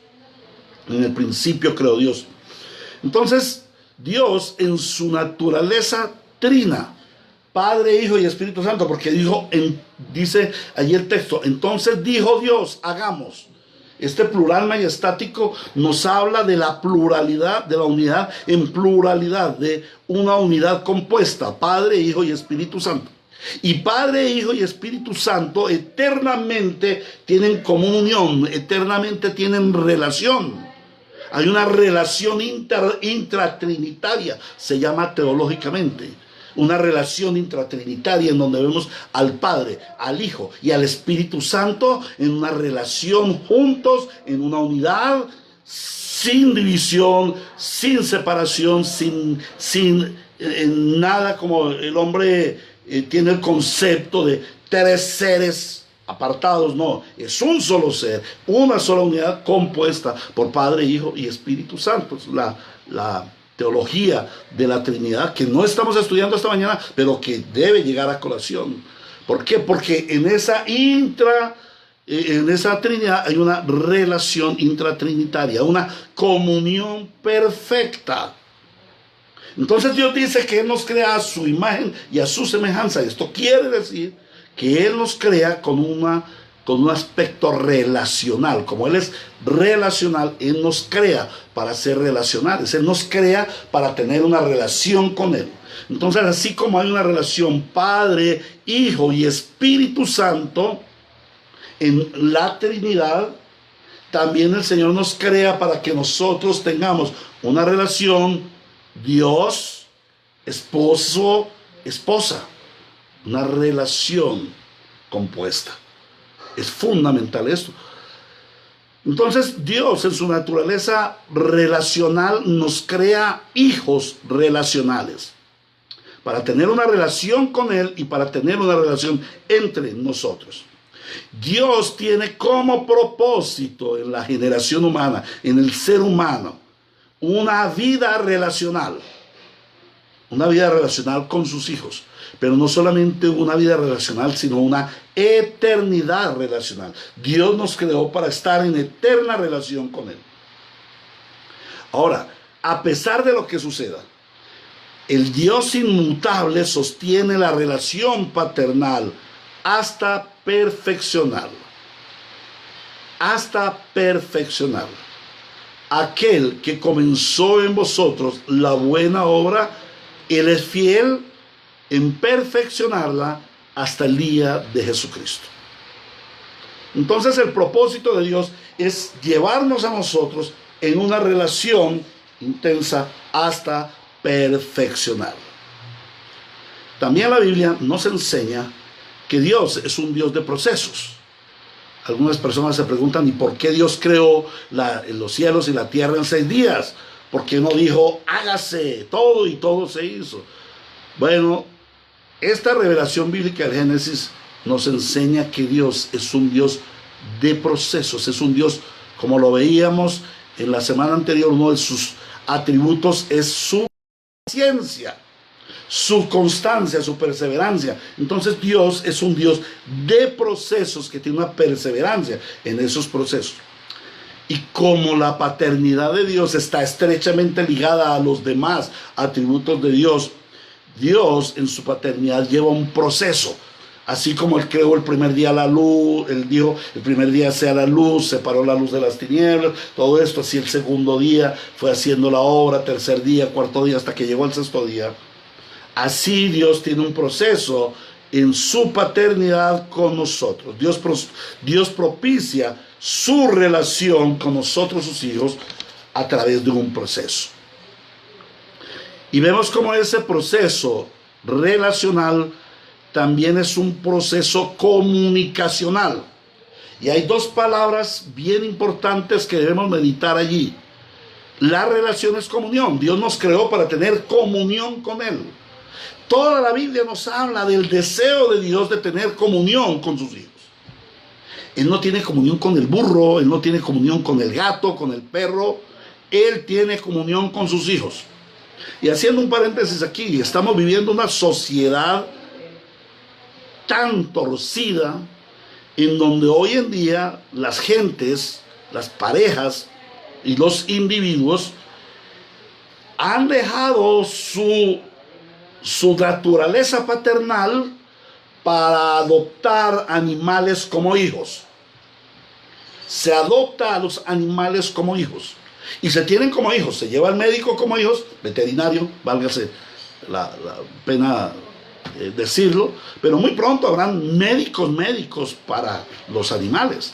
En el principio creó Dios. Entonces Dios, en su naturaleza trina, Padre, Hijo y Espíritu Santo, porque dice allí el texto, entonces dijo Dios, hagamos. Este plural majestático nos habla de la pluralidad, de la unidad en pluralidad, de una unidad compuesta, Padre, Hijo y Espíritu Santo. Y Padre, Hijo y Espíritu Santo eternamente tienen comunión, eternamente tienen relación. Hay una relación intratrinitaria, se llama teológicamente. Una relación intratrinitaria en donde vemos al Padre, al Hijo y al Espíritu Santo en una relación juntos, en una unidad, sin división, sin separación, sin nada como el hombre tiene el concepto de tres seres apartados. No, es un solo ser, una sola unidad compuesta por Padre, Hijo y Espíritu Santo. Es la teología de la Trinidad que no estamos estudiando esta mañana, pero que debe llegar a colación. ¿Por qué? Porque en esa Trinidad hay una relación intratrinitaria, una comunión perfecta. Entonces Dios dice que Él nos crea a su imagen y a su semejanza. Esto quiere decir que Él nos crea con un aspecto relacional. Como Él es relacional, Él nos crea para ser relacionales. Él nos crea para tener una relación con Él. Entonces, así como hay una relación Padre, Hijo y Espíritu Santo en la Trinidad, también el Señor nos crea para que nosotros tengamos una relación Dios, esposo, esposa. Una relación compuesta. Es fundamental esto. Entonces Dios en su naturaleza relacional nos crea hijos relacionales para tener una relación con Él y para tener una relación entre nosotros. Dios tiene como propósito en la generación humana, en el ser humano, una vida relacional con sus hijos. Pero no solamente una vida relacional, sino una eternidad relacional. Dios nos creó para estar en eterna relación con Él. Ahora, a pesar de lo que suceda, el Dios inmutable sostiene la relación paternal hasta perfeccionarla. Hasta perfeccionarla. Aquel que comenzó en vosotros la buena obra, Él es fiel en perfeccionarla hasta el día de Jesucristo. Entonces el propósito de Dios es llevarnos a nosotros en una relación intensa hasta perfeccionarla. También la Biblia nos enseña que Dios es un Dios de procesos. Algunas personas se preguntan, ¿y por qué Dios creó los cielos y la tierra en 6 días? ¿Por qué no dijo, hágase todo y todo se hizo? Bueno, esta revelación bíblica del Génesis nos enseña que Dios es un Dios de procesos, es un Dios, como lo veíamos en la semana anterior, uno de sus atributos es su paciencia, su constancia, su perseverancia. Entonces Dios es un Dios de procesos que tiene una perseverancia en esos procesos. Y como la paternidad de Dios está estrechamente ligada a los demás atributos de Dios, Dios en su paternidad lleva un proceso. Así como Él creó el primer día la luz, Él dijo, el primer día sea la luz, separó la luz de las tinieblas, todo esto, así el segundo día fue haciendo la obra, tercer día, cuarto día, hasta que llegó al sexto día. Así Dios tiene un proceso en su paternidad con nosotros. Dios propicia su relación con nosotros, sus hijos, a través de un proceso. Y vemos cómo ese proceso relacional también es un proceso comunicacional. Y hay 2 palabras bien importantes que debemos meditar allí. La relación es comunión. Dios nos creó para tener comunión con Él. Toda la Biblia nos habla del deseo de Dios de tener comunión con sus hijos. Él no tiene comunión con el burro, Él no tiene comunión con el gato, con el perro. Él tiene comunión con sus hijos. Y haciendo un paréntesis aquí, estamos viviendo una sociedad tan torcida en donde hoy en día las gentes, las parejas y los individuos han dejado su naturaleza paternal para adoptar animales como hijos. Se adopta a los animales como hijos. Y se tienen como hijos, se lleva al médico como hijos, veterinario, válgase la pena decirlo, pero muy pronto habrán médicos para los animales.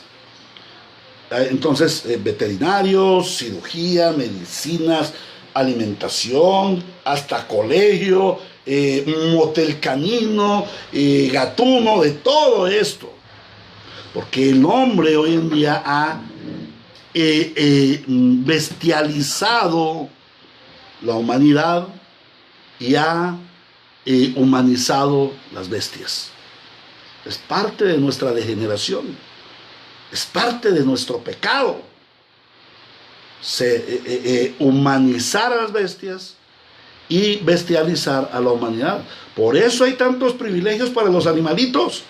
Entonces, veterinarios, cirugía, medicinas, alimentación, hasta colegio, motel canino, gatuno, de todo esto. Porque el hombre hoy en día ha bestializado la humanidad y ha humanizado las bestias. Es parte de nuestra degeneración, es parte de nuestro pecado. Humanizar a las bestias y bestializar a la humanidad. Por eso hay tantos privilegios para los animalitos.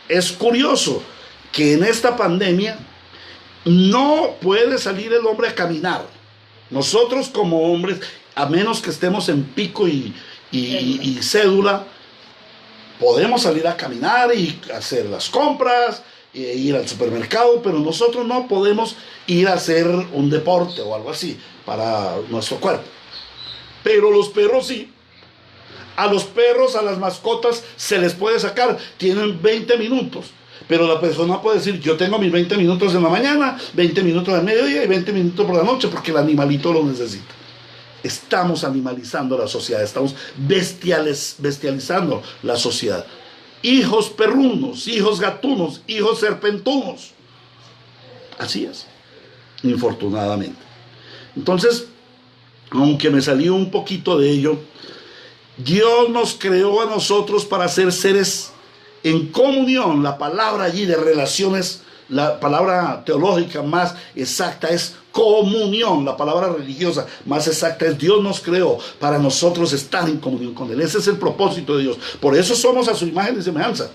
Es curioso que en esta pandemia no puede salir el hombre a caminar. Nosotros como hombres, a menos que estemos en pico y cédula, podemos salir a caminar y hacer las compras, e ir al supermercado, pero nosotros no podemos ir a hacer un deporte o algo así para nuestro cuerpo. Pero los perros sí. A los perros, a las mascotas, se les puede sacar. Tienen 20 minutos. Pero la persona puede decir, yo tengo mis 20 minutos en la mañana, 20 minutos al mediodía y 20 minutos por la noche, porque el animalito lo necesita. Estamos animalizando la sociedad, estamos bestializando la sociedad. Hijos perrunos, hijos gatunos, hijos serpentunos. Así es, infortunadamente. Entonces, aunque me salió un poquito de ello, Dios nos creó a nosotros para ser seres en comunión. La palabra allí de relaciones, la palabra teológica más exacta es comunión. La palabra religiosa más exacta es Dios nos creó para nosotros estar en comunión con Él. Ese es el propósito de Dios. Por eso somos a su imagen y semejanza.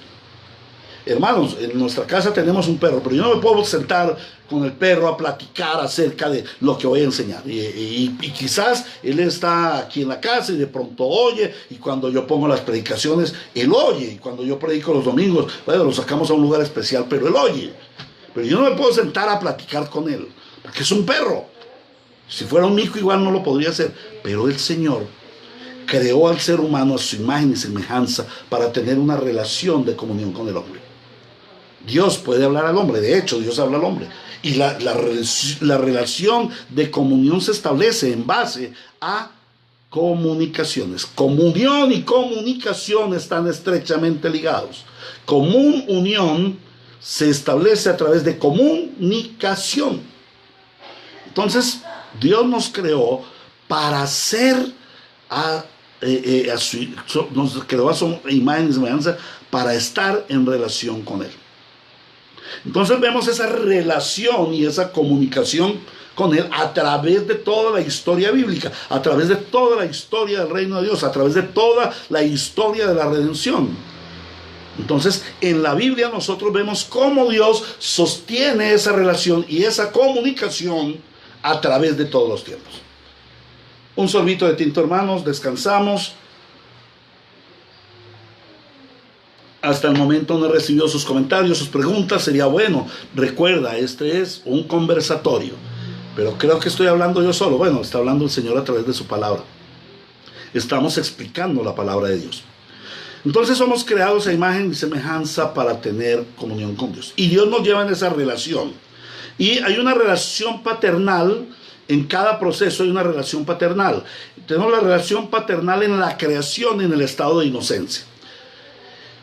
Hermanos, en nuestra casa tenemos un perro, pero yo no me puedo sentar con el perro a platicar acerca de lo que voy a enseñar. Y quizás él está aquí en la casa y de pronto oye, y cuando yo pongo las predicaciones, él oye. Y cuando yo predico los domingos, bueno, lo sacamos a un lugar especial, pero él oye. Pero yo no me puedo sentar a platicar con él, porque es un perro. Si fuera un mico igual no lo podría hacer. Pero el Señor creó al ser humano a su imagen y semejanza para tener una relación de comunión con el hombre. Dios puede hablar al hombre, de hecho Dios habla al hombre. Y la relación de comunión se establece en base a comunicaciones. Comunión y comunicación están estrechamente ligados. Unión se establece a través de comunicación. Entonces, Dios nos creó para ser nos creó a su imagen y semejanza para estar en relación con Él. Entonces vemos esa relación y esa comunicación con Él a través de toda la historia bíblica, a través de toda la historia del reino de Dios, a través de toda la historia de la redención. Entonces, en la Biblia nosotros vemos cómo Dios sostiene esa relación y esa comunicación a través de todos los tiempos. Un sorbito de tinto, hermanos, descansamos. Hasta el momento no he recibido sus comentarios, sus preguntas. Sería bueno. Recuerda, este es un conversatorio. Pero creo que estoy hablando yo solo. Bueno, está hablando el Señor a través de su palabra. Estamos explicando la palabra de Dios. Entonces somos creados a imagen y semejanza para tener comunión con Dios. Y Dios nos lleva en esa relación. Y hay una relación paternal. En cada proceso hay una relación paternal. Tenemos la relación paternal en la creación, en el estado de inocencia.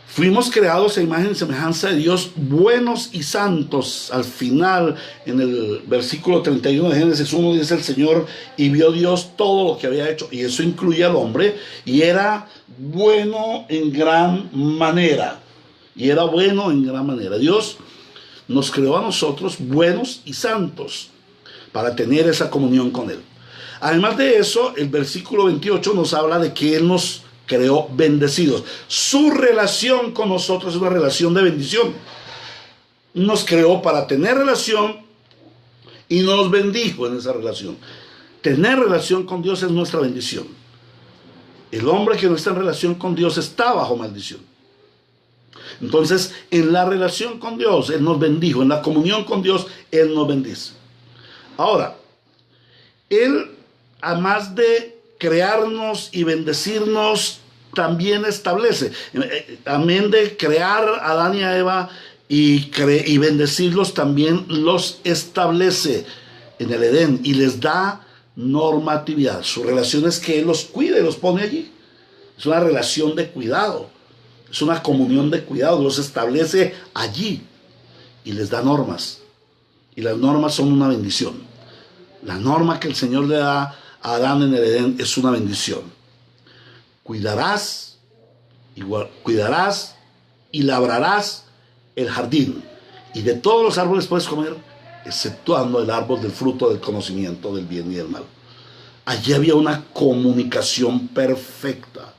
Fuimos creados a imagen y semejanza de Dios, buenos y santos. Al final, en el versículo 31 de Génesis 1, dice el Señor, y vio Dios todo lo que había hecho, y eso incluye al hombre, y era bueno en gran manera. Y era bueno en gran manera. Dios nos creó a nosotros buenos y santos para tener esa comunión con Él. Además de eso, el versículo 28 nos habla de que Él nos creó bendecidos. Su relación con nosotros es una relación de bendición. Nos creó para tener relación y nos bendijo en esa relación. Tener relación con Dios es nuestra bendición. El hombre que no está en relación con Dios está bajo maldición. Entonces, en la relación con Dios, Él nos bendijo. En la comunión con Dios, Él nos bendice. Ahora, Él, además de crearnos y bendecirnos, también establece, amén de crear a Adán y a Eva y bendecirlos, también los establece en el Edén y les da normatividad. Su relación es que Él los cuida y los pone allí. Es una relación de cuidado, es una comunión de cuidado, los establece allí y les da normas. Y las normas son una bendición. La norma que el Señor le da a Adán en el Edén es una bendición. Cuidarás Igual, cuidarás y labrarás el jardín, y de todos los árboles puedes comer, exceptuando el árbol del fruto del conocimiento del bien y del mal. Allí había una comunicación perfecta.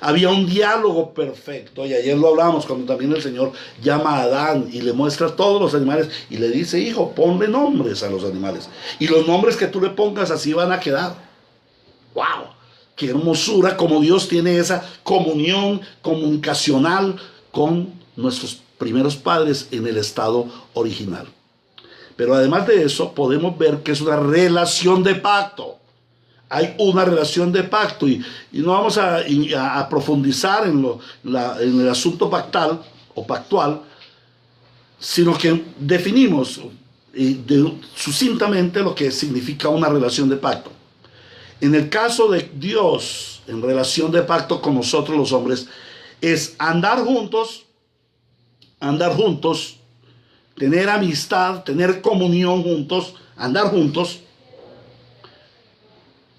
Había un diálogo perfecto, y ayer lo hablamos cuando también el Señor llama a Adán y le muestra todos los animales y le dice: hijo, ponle nombres a los animales, y los nombres que tú le pongas así van a quedar. ¡Wow! ¡Qué hermosura! Como Dios tiene esa comunión comunicacional con nuestros primeros padres en el estado original. Pero además de eso, podemos ver que es una relación de pacto. Hay una relación de pacto, y no vamos a profundizar en el asunto pactal o pactual, sino que definimos sucintamente lo que significa una relación de pacto. En el caso de Dios, en relación de pacto con nosotros los hombres, es andar juntos, tener amistad, tener comunión juntos, andar juntos,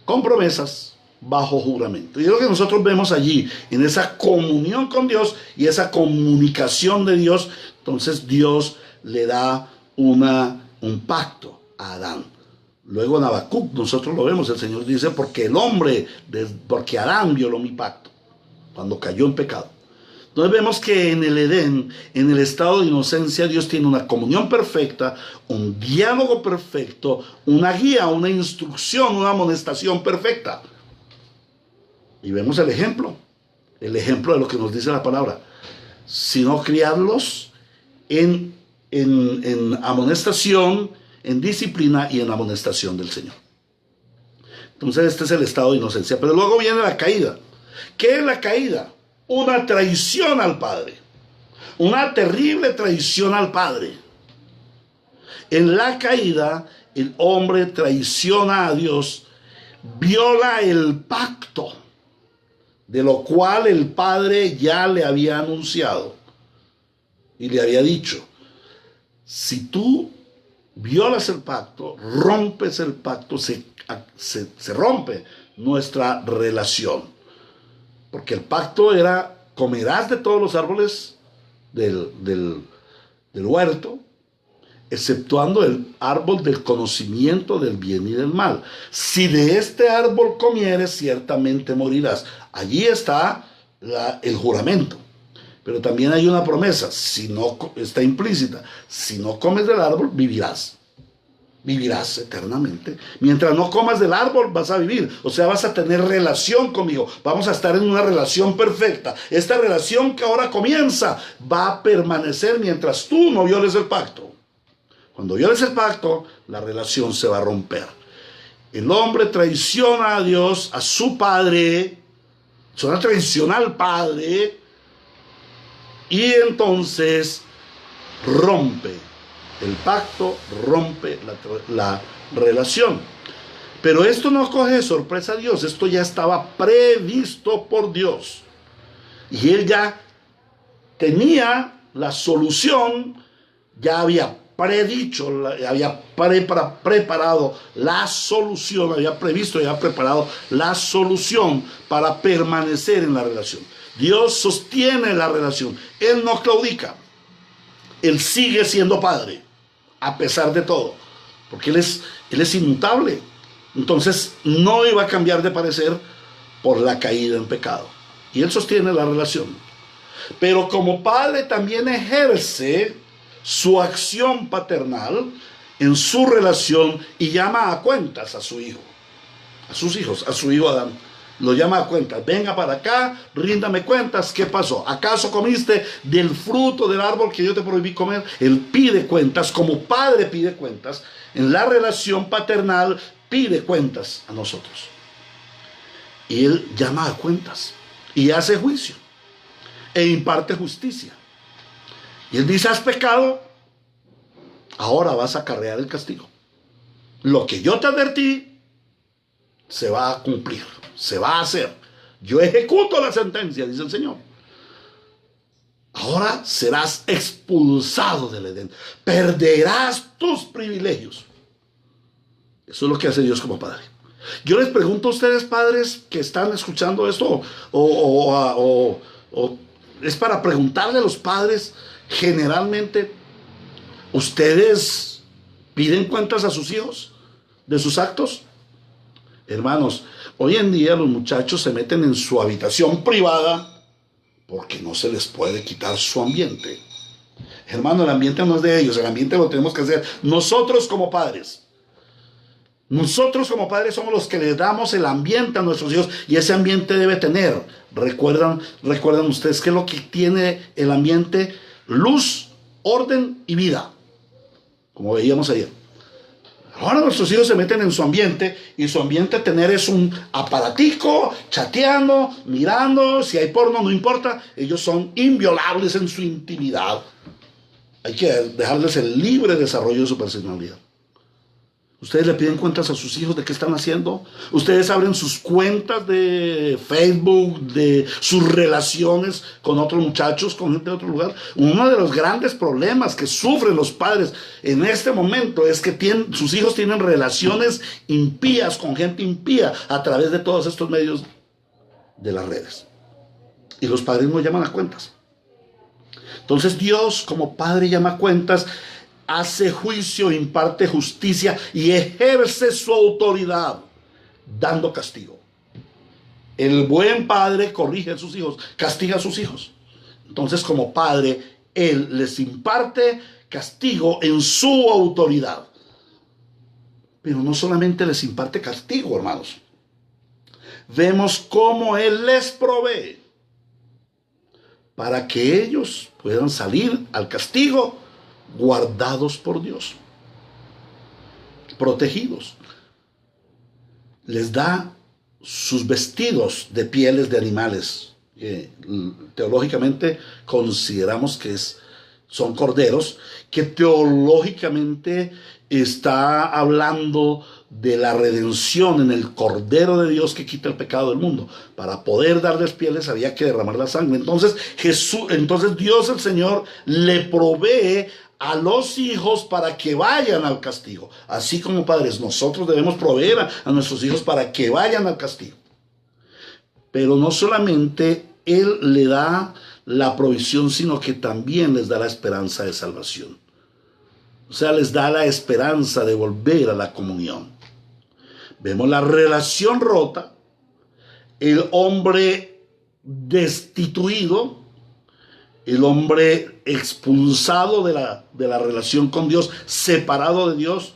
con promesas, bajo juramento. Y es lo que nosotros vemos allí, en esa comunión con Dios y esa comunicación de Dios. Entonces Dios le da un pacto a Adán. Luego en Habacuc nosotros lo vemos, el Señor dice: porque Adán violó mi pacto cuando cayó en pecado. Entonces vemos que en el Edén, en el estado de inocencia, Dios tiene una comunión perfecta, un diálogo perfecto, una guía, una instrucción, una amonestación perfecta. Y vemos el ejemplo de lo que nos dice la palabra: sino criarlos en amonestación, en disciplina y en amonestación del Señor. Entonces este es el estado de inocencia. Pero luego viene la caída. ¿Qué es la caída? Una traición al Padre, una terrible traición al Padre. En la caída, el hombre traiciona a Dios, viola el pacto, de lo cual el Padre ya le había anunciado y le había dicho: si tú violas el pacto, rompes el pacto, se rompe nuestra relación. Porque el pacto era: comerás de todos los árboles del huerto, exceptuando el árbol del conocimiento del bien y del mal. Si de este árbol comieres, ciertamente morirás. Allí está el juramento. Pero también hay una promesa, está implícita: si no comes del árbol, vivirás. Vivirás eternamente. Mientras no comas del árbol, vas a vivir. O sea, vas a tener relación conmigo. Vamos a estar en una relación perfecta. Esta relación que ahora comienza va a permanecer mientras tú no violes el pacto. Cuando violes el pacto, la relación se va a romper. El hombre traiciona a Dios, a su Padre, traiciona al Padre, y entonces rompe el pacto, rompe la relación. Pero esto no coge de sorpresa a Dios, esto ya estaba previsto por Dios. Y Él ya tenía la solución, ya había predicho, había preparado la solución, había previsto, había preparado la solución para permanecer en la relación. Dios sostiene la relación, Él no claudica, Él sigue siendo Padre, a pesar de todo, porque Él es inmutable. Entonces no iba a cambiar de parecer por la caída en pecado. Y Él sostiene la relación. Pero como Padre también ejerce su acción paternal en su relación y llama a cuentas a su hijo, a sus hijos, a su hijo Adán. Lo llama a cuentas: venga para acá, ríndame cuentas, ¿qué pasó? ¿Acaso comiste del fruto del árbol que yo te prohibí comer? Él pide cuentas, como Padre pide cuentas, en la relación paternal pide cuentas a nosotros. Y Él llama a cuentas y hace juicio e imparte justicia. Y Él dice: has pecado, ahora vas a acarrear el castigo. Lo que yo te advertí se va a cumplir, se va a hacer. Yo ejecuto la sentencia, dice el Señor. Ahora serás expulsado del Edén. Perderás tus privilegios. Eso es lo que hace Dios como Padre. Yo les pregunto a ustedes, padres que están escuchando esto, o O es para preguntarle a los padres, generalmente, ¿ustedes piden cuentas a sus hijos de sus actos? Hermanos, hoy en día los muchachos se meten en su habitación privada porque no se les puede quitar su ambiente. Hermano, el ambiente no es de ellos, el ambiente lo tenemos que hacer nosotros como padres. Nosotros como padres somos los que le damos el ambiente a nuestros hijos y ese ambiente debe tener, recuerdan ustedes qué es lo que tiene el ambiente: luz, orden y vida, como veíamos ayer. Ahora nuestros hijos se meten en su ambiente y su ambiente tener es un aparatico, chateando, mirando, si hay porno no importa, ellos son inviolables en su intimidad. Hay que dejarles el libre desarrollo de su personalidad. Ustedes le piden cuentas a sus hijos de qué están haciendo. Ustedes abren sus cuentas de Facebook, de sus relaciones con otros muchachos, con gente de otro lugar. Uno de los grandes problemas que sufren los padres en este momento es que sus hijos tienen relaciones impías con gente impía a través de todos estos medios de las redes. Y los padres no llaman a cuentas. Entonces Dios como Padre llama a cuentas, hace juicio, imparte justicia y ejerce su autoridad dando castigo. El buen padre corrige a sus hijos, castiga a sus hijos. Entonces como padre, él les imparte castigo en su autoridad. Pero no solamente les imparte castigo, hermanos. Vemos cómo él les provee para que ellos puedan salir al castigo guardados por Dios, protegidos. Les da sus vestidos de pieles de animales, que teológicamente consideramos que son corderos, que teológicamente está hablando de la redención en el Cordero de Dios que quita el pecado del mundo. Para poder darles pieles había que derramar la sangre. Entonces Dios el Señor le provee a los hijos para que vayan al castigo. Así como padres, nosotros debemos proveer a nuestros hijos para que vayan al castigo. Pero no solamente Él le da la provisión, sino que también les da la esperanza de salvación. O sea, les da la esperanza de volver a la comunión. Vemos la relación rota, el hombre destituido, el hombre expulsado de la relación con Dios, separado de Dios,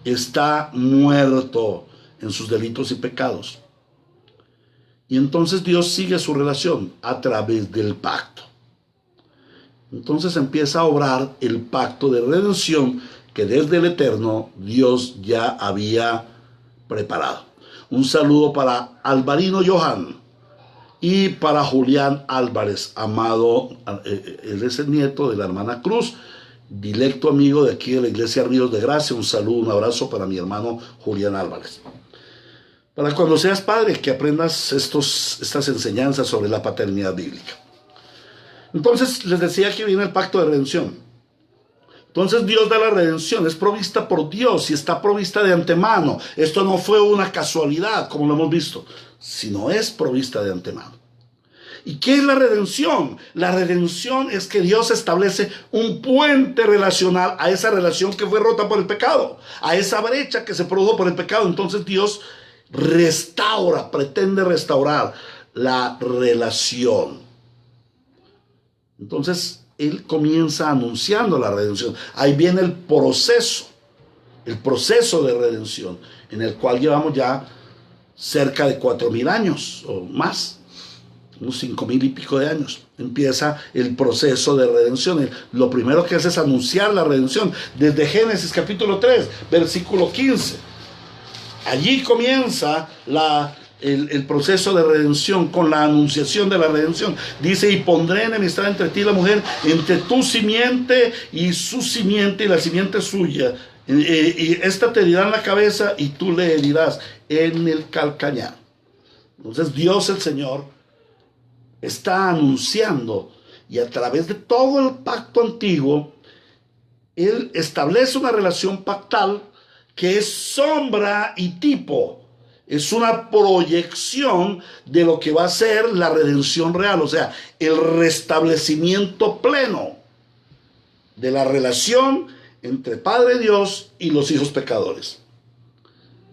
está muerto en sus delitos y pecados. Y entonces Dios sigue su relación a través del pacto. Entonces empieza a obrar el pacto de redención que desde el Eterno Dios ya había preparado. Un saludo para Alvarino Johan y para Julián Álvarez, amado, él es el nieto de la hermana Cruz, directo amigo de aquí de la Iglesia Ríos de Gracia. Un saludo, un abrazo para mi hermano Julián Álvarez. Para cuando seas padre, que aprendas estas enseñanzas sobre la paternidad bíblica. Entonces, les decía que viene el pacto de redención. Entonces Dios da la redención, es provista por Dios y está provista de antemano. Esto no fue una casualidad, como lo hemos visto, sino es provista de antemano. ¿Y qué es la redención? La redención es que Dios establece un puente relacional a esa relación que fue rota por el pecado, a esa brecha que se produjo por el pecado. Entonces Dios restaura, pretende restaurar la relación. Entonces Él comienza anunciando la redención. Ahí viene el proceso de redención, en el cual llevamos ya cerca de 4,000 años o más, unos 5,000 y pico de años. Empieza el proceso de redención. Lo primero que hace es anunciar la redención. Desde Génesis capítulo 3, versículo 15. Allí comienza el proceso de redención con la anunciación de la redención. Dice: y pondré enemistad entre ti y la mujer, entre tu simiente y su simiente y la simiente suya. Y esta te herirá en la cabeza y tú le herirás en el calcañar. Entonces Dios el Señor está anunciando, y a través de todo el pacto antiguo, Él establece una relación pactal que es sombra y tipo Es una proyección de lo que va a ser la redención real, o sea, el restablecimiento pleno de la relación entre Padre Dios y los hijos pecadores.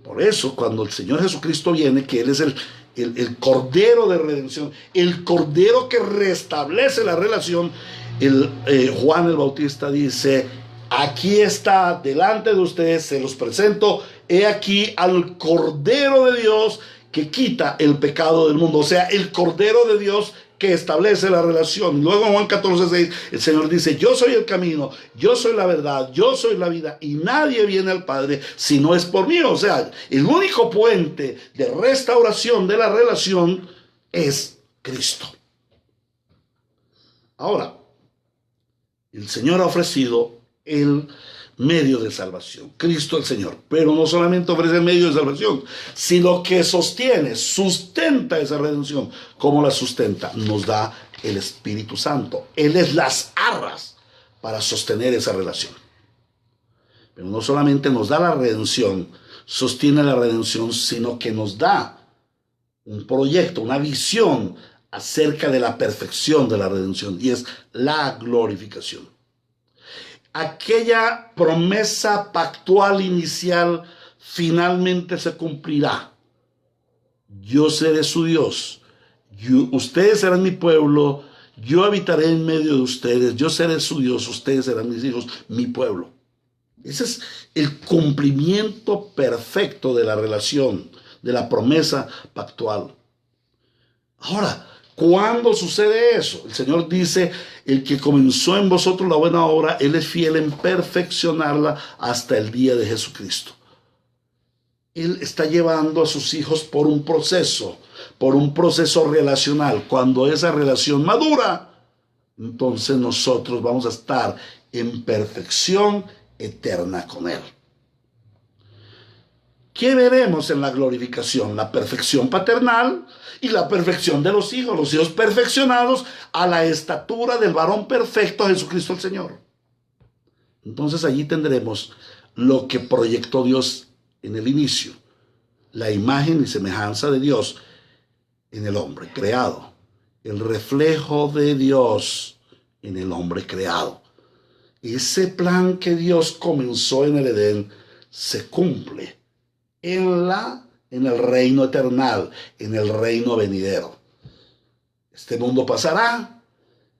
Por eso, cuando el Señor Jesucristo viene, que Él es el Cordero de redención, el Cordero que restablece la relación, Juan el Bautista dice: aquí está delante de ustedes, se los presento, he aquí al Cordero de Dios que quita el pecado del mundo. O sea, el Cordero de Dios que establece la relación. Luego en Juan 14:6 el Señor dice: yo soy el camino, yo soy la verdad, yo soy la vida, y nadie viene al Padre si no es por mí. O sea, el único puente de restauración de la relación es Cristo. Ahora, el Señor ha ofrecido el medio de salvación, Cristo el Señor, pero no solamente ofrece el medio de salvación, sino que sostiene, sustenta esa redención. ¿Cómo la sustenta? Nos da el Espíritu Santo. Él es las arras para sostener esa relación. Pero no solamente nos da la redención, sostiene la redención, sino que nos da un proyecto, una visión acerca de la perfección de la redención, y es la glorificación. Aquella promesa pactual inicial finalmente se cumplirá. Yo seré su Dios, ustedes serán mi pueblo, yo habitaré en medio de ustedes, yo seré su Dios, ustedes serán mis hijos, mi pueblo. Ese es el cumplimiento perfecto de la relación, de la promesa pactual. Ahora, ¿cuándo sucede eso? El Señor dice: el que comenzó en vosotros la buena obra, Él es fiel en perfeccionarla hasta el día de Jesucristo. Él está llevando a sus hijos por un proceso relacional. Cuando esa relación madura, entonces nosotros vamos a estar en perfección eterna con Él. ¿Qué veremos en la glorificación? La perfección paternal y la perfección de los hijos perfeccionados a la estatura del varón perfecto, Jesucristo el Señor. Entonces allí tendremos lo que proyectó Dios en el inicio, la imagen y semejanza de Dios en el hombre creado, el reflejo de Dios en el hombre creado. Ese plan que Dios comenzó en el Edén se cumple en el reino eternal, en el reino venidero. Este mundo pasará,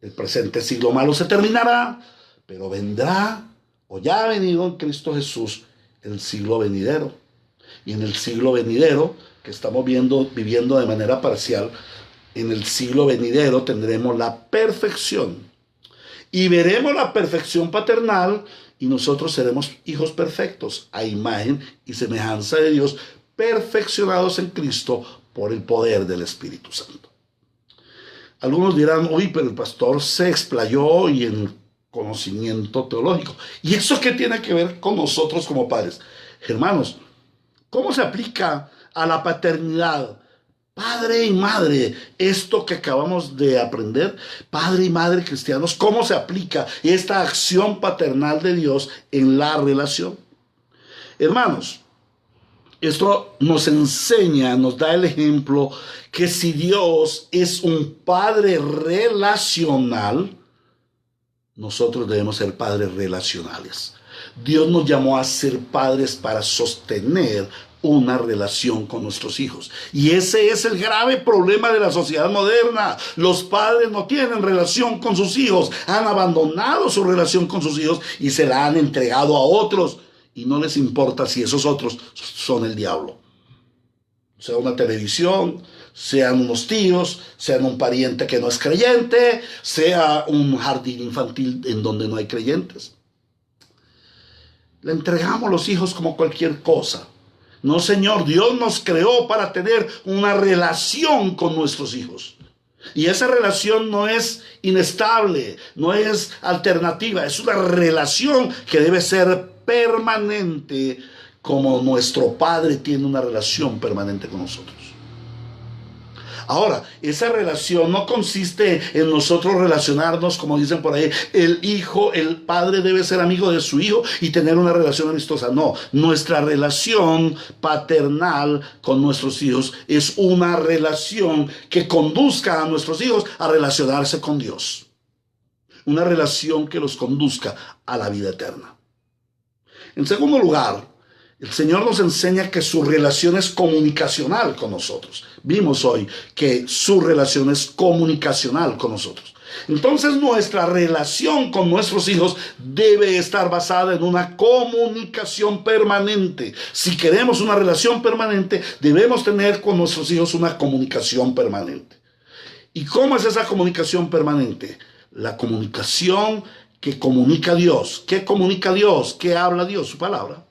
el presente siglo malo se terminará, pero vendrá, o ya ha venido en Cristo Jesús, el siglo venidero. Y en el siglo venidero, que estamos viviendo de manera parcial, en el siglo venidero tendremos la perfección. Y veremos la perfección paternal, y nosotros seremos hijos perfectos, a imagen y semejanza de Dios, perfeccionados en Cristo por el poder del Espíritu Santo. Algunos dirán: uy, pero el pastor se explayó y en conocimiento teológico. ¿Y eso qué tiene que ver con nosotros como padres? Hermanos, ¿cómo se aplica a la paternidad? Padre y madre, esto que acabamos de aprender, padre y madre cristianos, ¿cómo se aplica esta acción paternal de Dios en la relación? Hermanos, esto nos enseña, nos da el ejemplo que si Dios es un padre relacional, nosotros debemos ser padres relacionales. Dios nos llamó a ser padres para sostener una relación con nuestros hijos. Y ese es el grave problema de la sociedad moderna. Los padres no tienen relación con sus hijos, han abandonado su relación con sus hijos y se la han entregado a otros. Y no les importa si esos otros son el diablo. Sea una televisión, sean unos tíos, sean un pariente que no es creyente, sea un jardín infantil en donde no hay creyentes. Le entregamos los hijos como cualquier cosa. No, Señor, Dios nos creó para tener una relación con nuestros hijos. Y esa relación no es inestable, no es alternativa, es una relación que debe ser permanente, como nuestro Padre tiene una relación permanente con nosotros. Ahora, esa relación no consiste en nosotros relacionarnos, como dicen por ahí, el padre debe ser amigo de su hijo y tener una relación amistosa. No, nuestra relación paternal con nuestros hijos es una relación que conduzca a nuestros hijos a relacionarse con Dios. Una relación que los conduzca a la vida eterna. En segundo lugar, el Señor nos enseña que su relación es comunicacional con nosotros. Vimos hoy que su relación es comunicacional con nosotros. Entonces nuestra relación con nuestros hijos debe estar basada en una comunicación permanente. Si queremos una relación permanente, debemos tener con nuestros hijos una comunicación permanente. ¿Y cómo es esa comunicación permanente? La comunicación que comunica Dios. ¿Qué comunica Dios? ¿Qué habla Dios? Su palabra.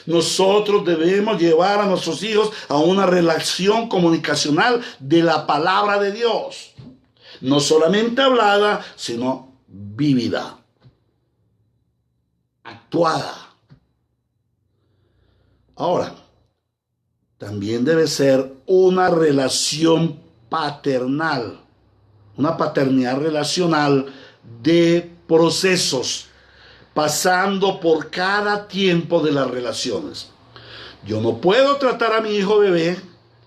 Nosotros debemos llevar a nuestros hijos a una relación comunicacional de la palabra de Dios. No solamente hablada, sino vivida, actuada. Ahora, también debe ser una relación paternal, una paternidad relacional de procesos, pasando por cada tiempo de las relaciones. Yo no puedo tratar a mi hijo bebé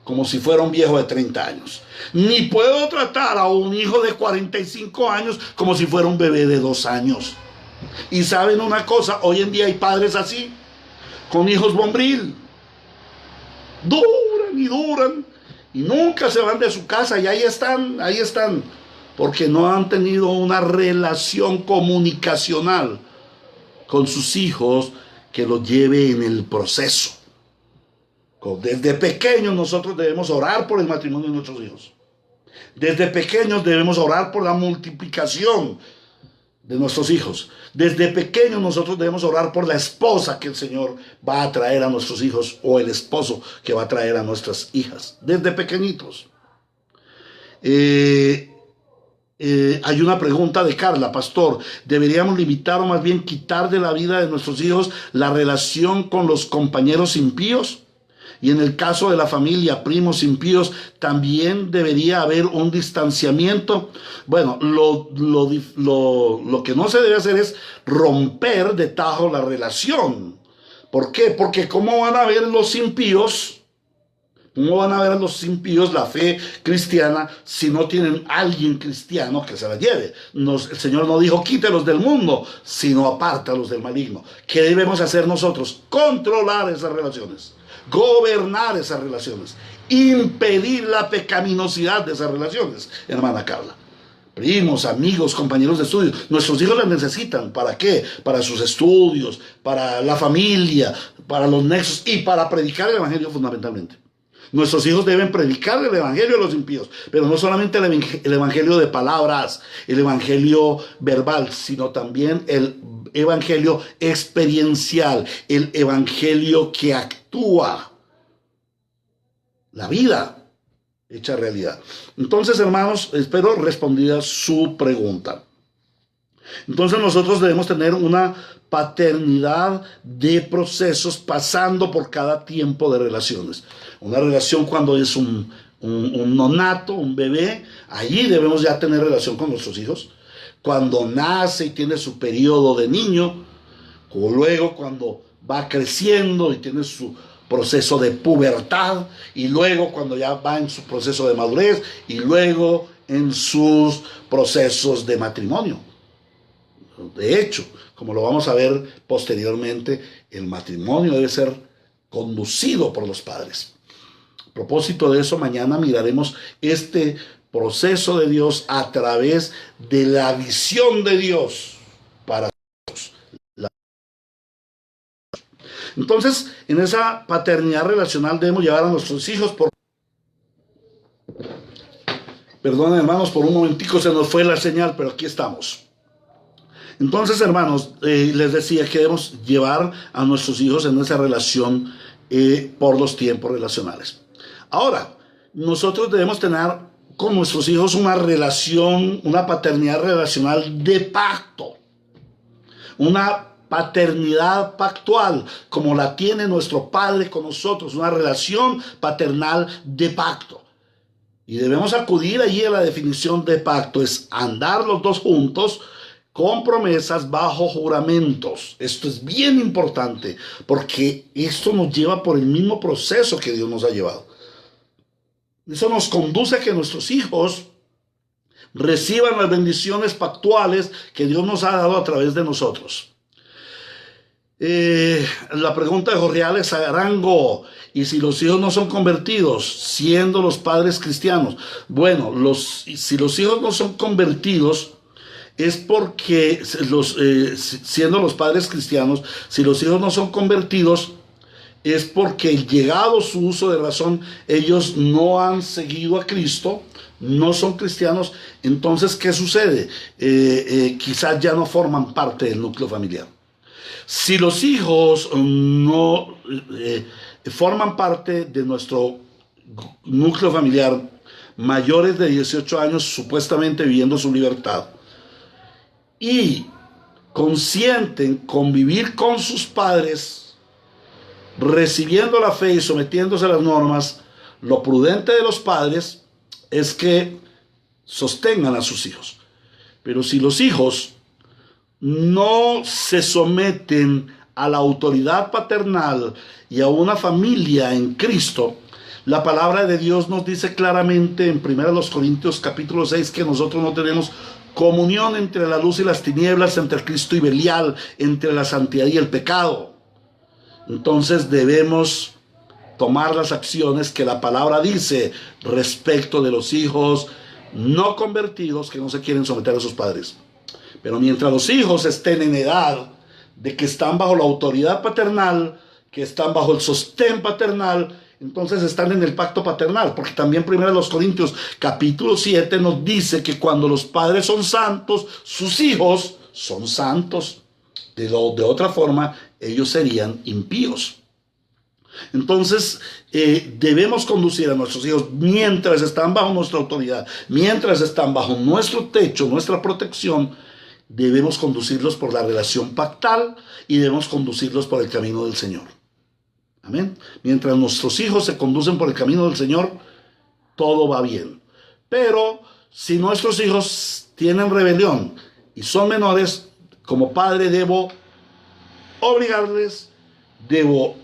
como si fuera un viejo de 30 años. Ni puedo tratar a un hijo de 45 años como si fuera un bebé de 2 años. Y saben una cosa, hoy en día hay padres así, con hijos bombril. Duran y nunca se van de su casa y ahí están, porque no han tenido una relación comunicacional con sus hijos que los lleve en el proceso. Desde pequeños nosotros debemos orar por el matrimonio de nuestros hijos. Desde pequeños debemos orar por la multiplicación de nuestros hijos. Desde pequeños nosotros debemos orar por la esposa que el Señor va a traer a nuestros hijos o el esposo que va a traer a nuestras hijas. Desde pequeñitos. Hay una pregunta de Carla, pastor, ¿deberíamos limitar o más bien quitar de la vida de nuestros hijos la relación con los compañeros impíos? Y en el caso de la familia, primos impíos, ¿también debería haber un distanciamiento? Bueno, lo que no se debe hacer es romper de tajo la relación. ¿Por qué? Porque ¿cómo van a ver los impíos? ¿Cómo van a ver los impíos la fe cristiana si no tienen alguien cristiano que se la lleve? El Señor no dijo quítelos del mundo, sino apártalos del maligno. ¿Qué debemos hacer nosotros? Controlar esas relaciones, gobernar esas relaciones, impedir la pecaminosidad de esas relaciones, hermana Carla. Primos, amigos, compañeros de estudio, nuestros hijos las necesitan. ¿Para qué? Para sus estudios, para la familia, para los nexos y para predicar el evangelio fundamentalmente. Nuestros hijos deben predicar el evangelio a los impíos, pero no solamente el evangelio de palabras, el evangelio verbal, sino también el evangelio experiencial, el evangelio que actúa, la vida hecha realidad. Entonces, hermanos, espero respondida su pregunta. Entonces nosotros debemos tener una paternidad de procesos pasando por cada tiempo de relaciones. Una relación cuando es un nonato, un bebé, allí debemos ya tener relación con nuestros hijos. Cuando nace y tiene su periodo de niño, o luego cuando va creciendo y tiene su proceso de pubertad, y luego cuando ya va en su proceso de madurez, y luego en sus procesos de matrimonio. De hecho, como lo vamos a ver posteriormente, el matrimonio debe ser conducido por los padres. A propósito de eso, mañana miraremos este proceso de Dios a través de la visión de Dios para nosotros. Entonces, en esa paternidad relacional debemos llevar a nuestros hijos por... Perdonen, hermanos, por un momentico se nos fue la señal, pero aquí estamos. Entonces, hermanos, les decía que debemos llevar a nuestros hijos en esa relación por los tiempos relacionales. Ahora, nosotros debemos tener con nuestros hijos una relación, una paternidad relacional de pacto. Una paternidad pactual, como la tiene nuestro Padre con nosotros, una relación paternal de pacto. Y debemos acudir allí a la definición de pacto, es andar los dos juntos con promesas bajo juramentos. Esto es bien importante porque esto nos lleva por el mismo proceso que Dios nos ha llevado. Eso nos conduce a que nuestros hijos reciban las bendiciones pactuales que Dios nos ha dado a través de nosotros. La pregunta de Jorge Alex Arango: ¿y si los hijos no son convertidos, siendo los padres cristianos? Bueno, si los hijos no son convertidos, es porque, siendo los padres cristianos, si los hijos no son convertidos, es porque llegado su uso de razón, ellos no han seguido a Cristo, no son cristianos. Entonces, ¿qué sucede? Quizás ya no forman parte del núcleo familiar. Si los hijos no forman parte de nuestro núcleo familiar, mayores de 18 años, supuestamente viviendo su libertad, y consienten convivir con sus padres, recibiendo la fe y sometiéndose a las normas, lo prudente de los padres es que sostengan a sus hijos. Pero si los hijos no se someten a la autoridad paternal y a una familia en Cristo, la palabra de Dios nos dice claramente en 1 Corintios capítulo 6 que nosotros no tenemos comunión entre la luz y las tinieblas, entre Cristo y Belial, entre la santidad y el pecado. Entonces debemos tomar las acciones que la palabra dice respecto de los hijos no convertidos que no se quieren someter a sus padres. Pero mientras los hijos estén en edad de que están bajo la autoridad paternal, que están bajo el sostén paternal, entonces están en el pacto paternal, porque también 1 Corintios capítulo 7 nos dice que cuando los padres son santos, sus hijos son santos. De otra forma, ellos serían impíos. Entonces, debemos conducir a nuestros hijos mientras están bajo nuestra autoridad, mientras están bajo nuestro techo, nuestra protección. Debemos conducirlos por la relación pactal y debemos conducirlos por el camino del Señor. Amén. Mientras nuestros hijos se conducen por el camino del Señor, todo va bien. Pero si nuestros hijos tienen rebelión y son menores, como padre debo obligarles, debo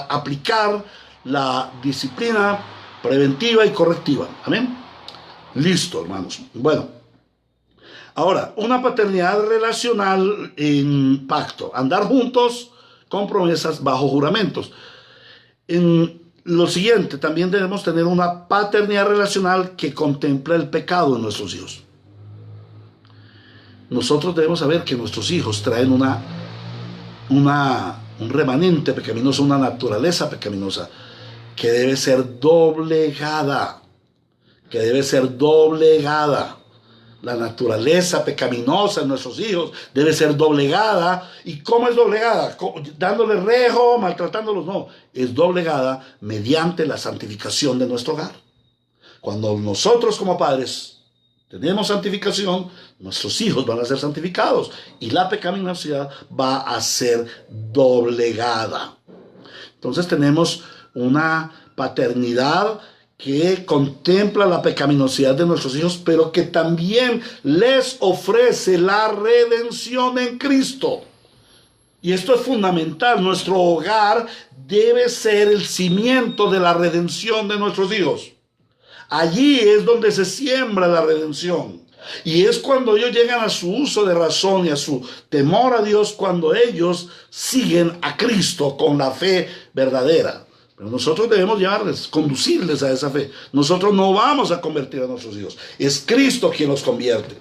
aplicar la disciplina preventiva y correctiva. Amén. Listo, hermanos. Bueno, ahora, una paternidad relacional en pacto. Andar juntos con promesas bajo juramentos. En lo siguiente, también debemos tener una paternidad relacional que contempla el pecado de nuestros hijos. Nosotros debemos saber que nuestros hijos traen un remanente pecaminoso, una naturaleza pecaminosa que debe ser doblegada. La naturaleza pecaminosa de nuestros hijos debe ser doblegada. ¿Y cómo es doblegada? ¿Dándole rejo, maltratándolos? No, es doblegada mediante la santificación de nuestro hogar. Cuando nosotros como padres tenemos santificación, nuestros hijos van a ser santificados y la pecaminosidad va a ser doblegada. Entonces tenemos una paternidad que contempla la pecaminosidad de nuestros hijos, pero que también les ofrece la redención en Cristo. Y esto es fundamental. Nuestro hogar debe ser el cimiento de la redención de nuestros hijos. Allí es donde se siembra la redención. Y es cuando ellos llegan a su uso de razón y a su temor a Dios, cuando ellos siguen a Cristo con la fe verdadera. Pero nosotros debemos llevarles, conducirles a esa fe. Nosotros no vamos a convertir a nuestros hijos. Es Cristo quien los convierte.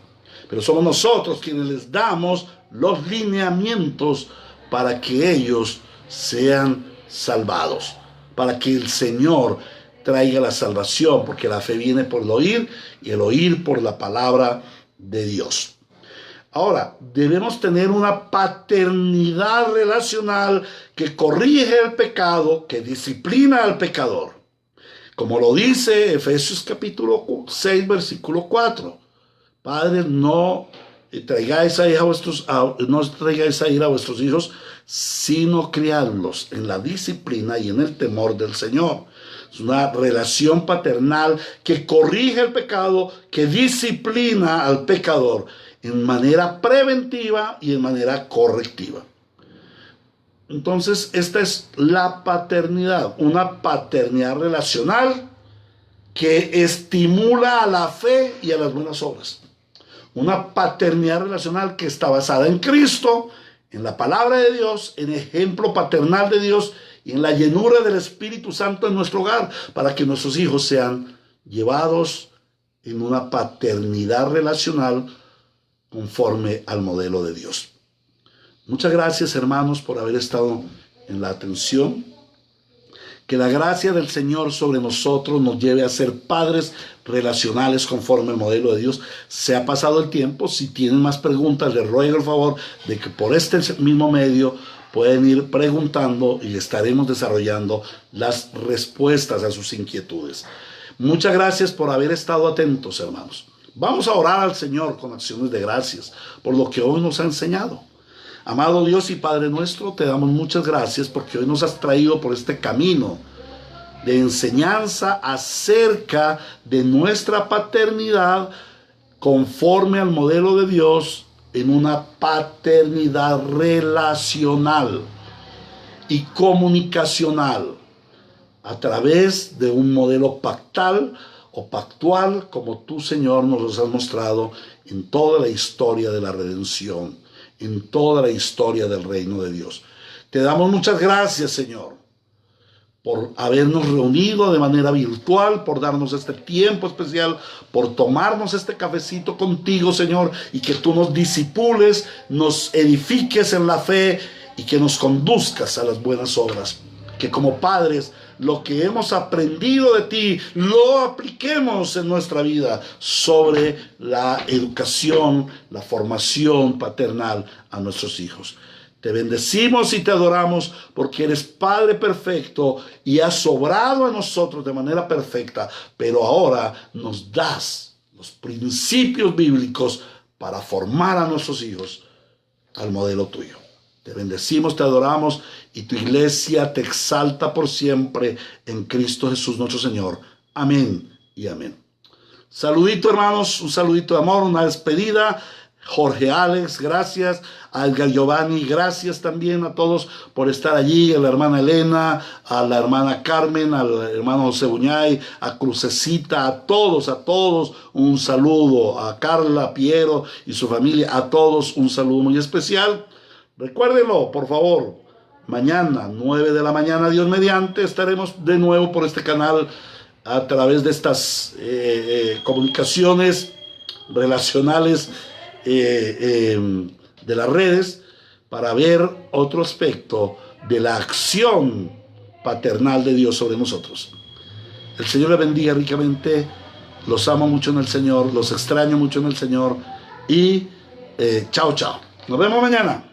Pero somos nosotros quienes les damos los lineamientos para que ellos sean salvados. Para que el Señor traiga la salvación. Porque la fe viene por el oír y el oír por la palabra de Dios. Ahora, debemos tener una paternidad relacional que corrige el pecado, que disciplina al pecador. Como lo dice Efesios capítulo 6, versículo 4. Padres, no traigáis a ir a vuestros hijos, sino criadlos en la disciplina y en el temor del Señor. Es una relación paternal que corrige el pecado, que disciplina al pecador en manera preventiva y en manera correctiva. Entonces, esta es la paternidad, una paternidad relacional que estimula a la fe y a las buenas obras. Una paternidad relacional que está basada en Cristo, en la palabra de Dios, en ejemplo paternal de Dios y en la llenura del Espíritu Santo en nuestro hogar, para que nuestros hijos sean llevados en una paternidad relacional conforme al modelo de Dios. Muchas gracias, hermanos, por haber estado en la atención. Que la gracia del Señor sobre nosotros nos lleve a ser padres relacionales conforme al modelo de Dios. Se ha pasado el tiempo. Si tienen más preguntas, les ruego el favor de que por este mismo medio pueden ir preguntando y estaremos desarrollando las respuestas a sus inquietudes. Muchas gracias por haber estado atentos, hermanos. Vamos a orar al Señor con acciones de gracias por lo que hoy nos ha enseñado. Amado Dios y Padre nuestro, te damos muchas gracias porque hoy nos has traído por este camino de enseñanza acerca de nuestra paternidad conforme al modelo de Dios, en una paternidad relacional y comunicacional a través de un modelo pactal o pactual, como tú, Señor, nos los has mostrado en toda la historia de la redención, en toda la historia del reino de Dios. Te damos muchas gracias, Señor, por habernos reunido de manera virtual, por darnos este tiempo especial, por tomarnos este cafecito contigo, Señor, y que tú nos disipules, nos edifiques en la fe y que nos conduzcas a las buenas obras. Que como padres, lo que hemos aprendido de ti, lo apliquemos en nuestra vida sobre la educación, la formación paternal a nuestros hijos. Te bendecimos y te adoramos porque eres Padre perfecto y has obrado a nosotros de manera perfecta, pero ahora nos das los principios bíblicos para formar a nuestros hijos al modelo tuyo. Te bendecimos, te adoramos y tu iglesia te exalta por siempre en Cristo Jesús nuestro Señor. Amén y amén. Saludito, hermanos, un saludito de amor, una despedida. Jorge Alex, gracias. A Edgar Giovanni, gracias también a todos por estar allí. A la hermana Elena, a la hermana Carmen, al hermano José Buñay, a Crucecita, a todos un saludo. A Carla, Piero y su familia, a todos un saludo muy especial. Recuérdenlo, por favor, mañana, 9 de la mañana, Dios mediante, estaremos de nuevo por este canal a través de estas comunicaciones relacionales de las redes para ver otro aspecto de la acción paternal de Dios sobre nosotros. El Señor les bendiga ricamente, los amo mucho en el Señor, los extraño mucho en el Señor y chao, chao. Nos vemos mañana.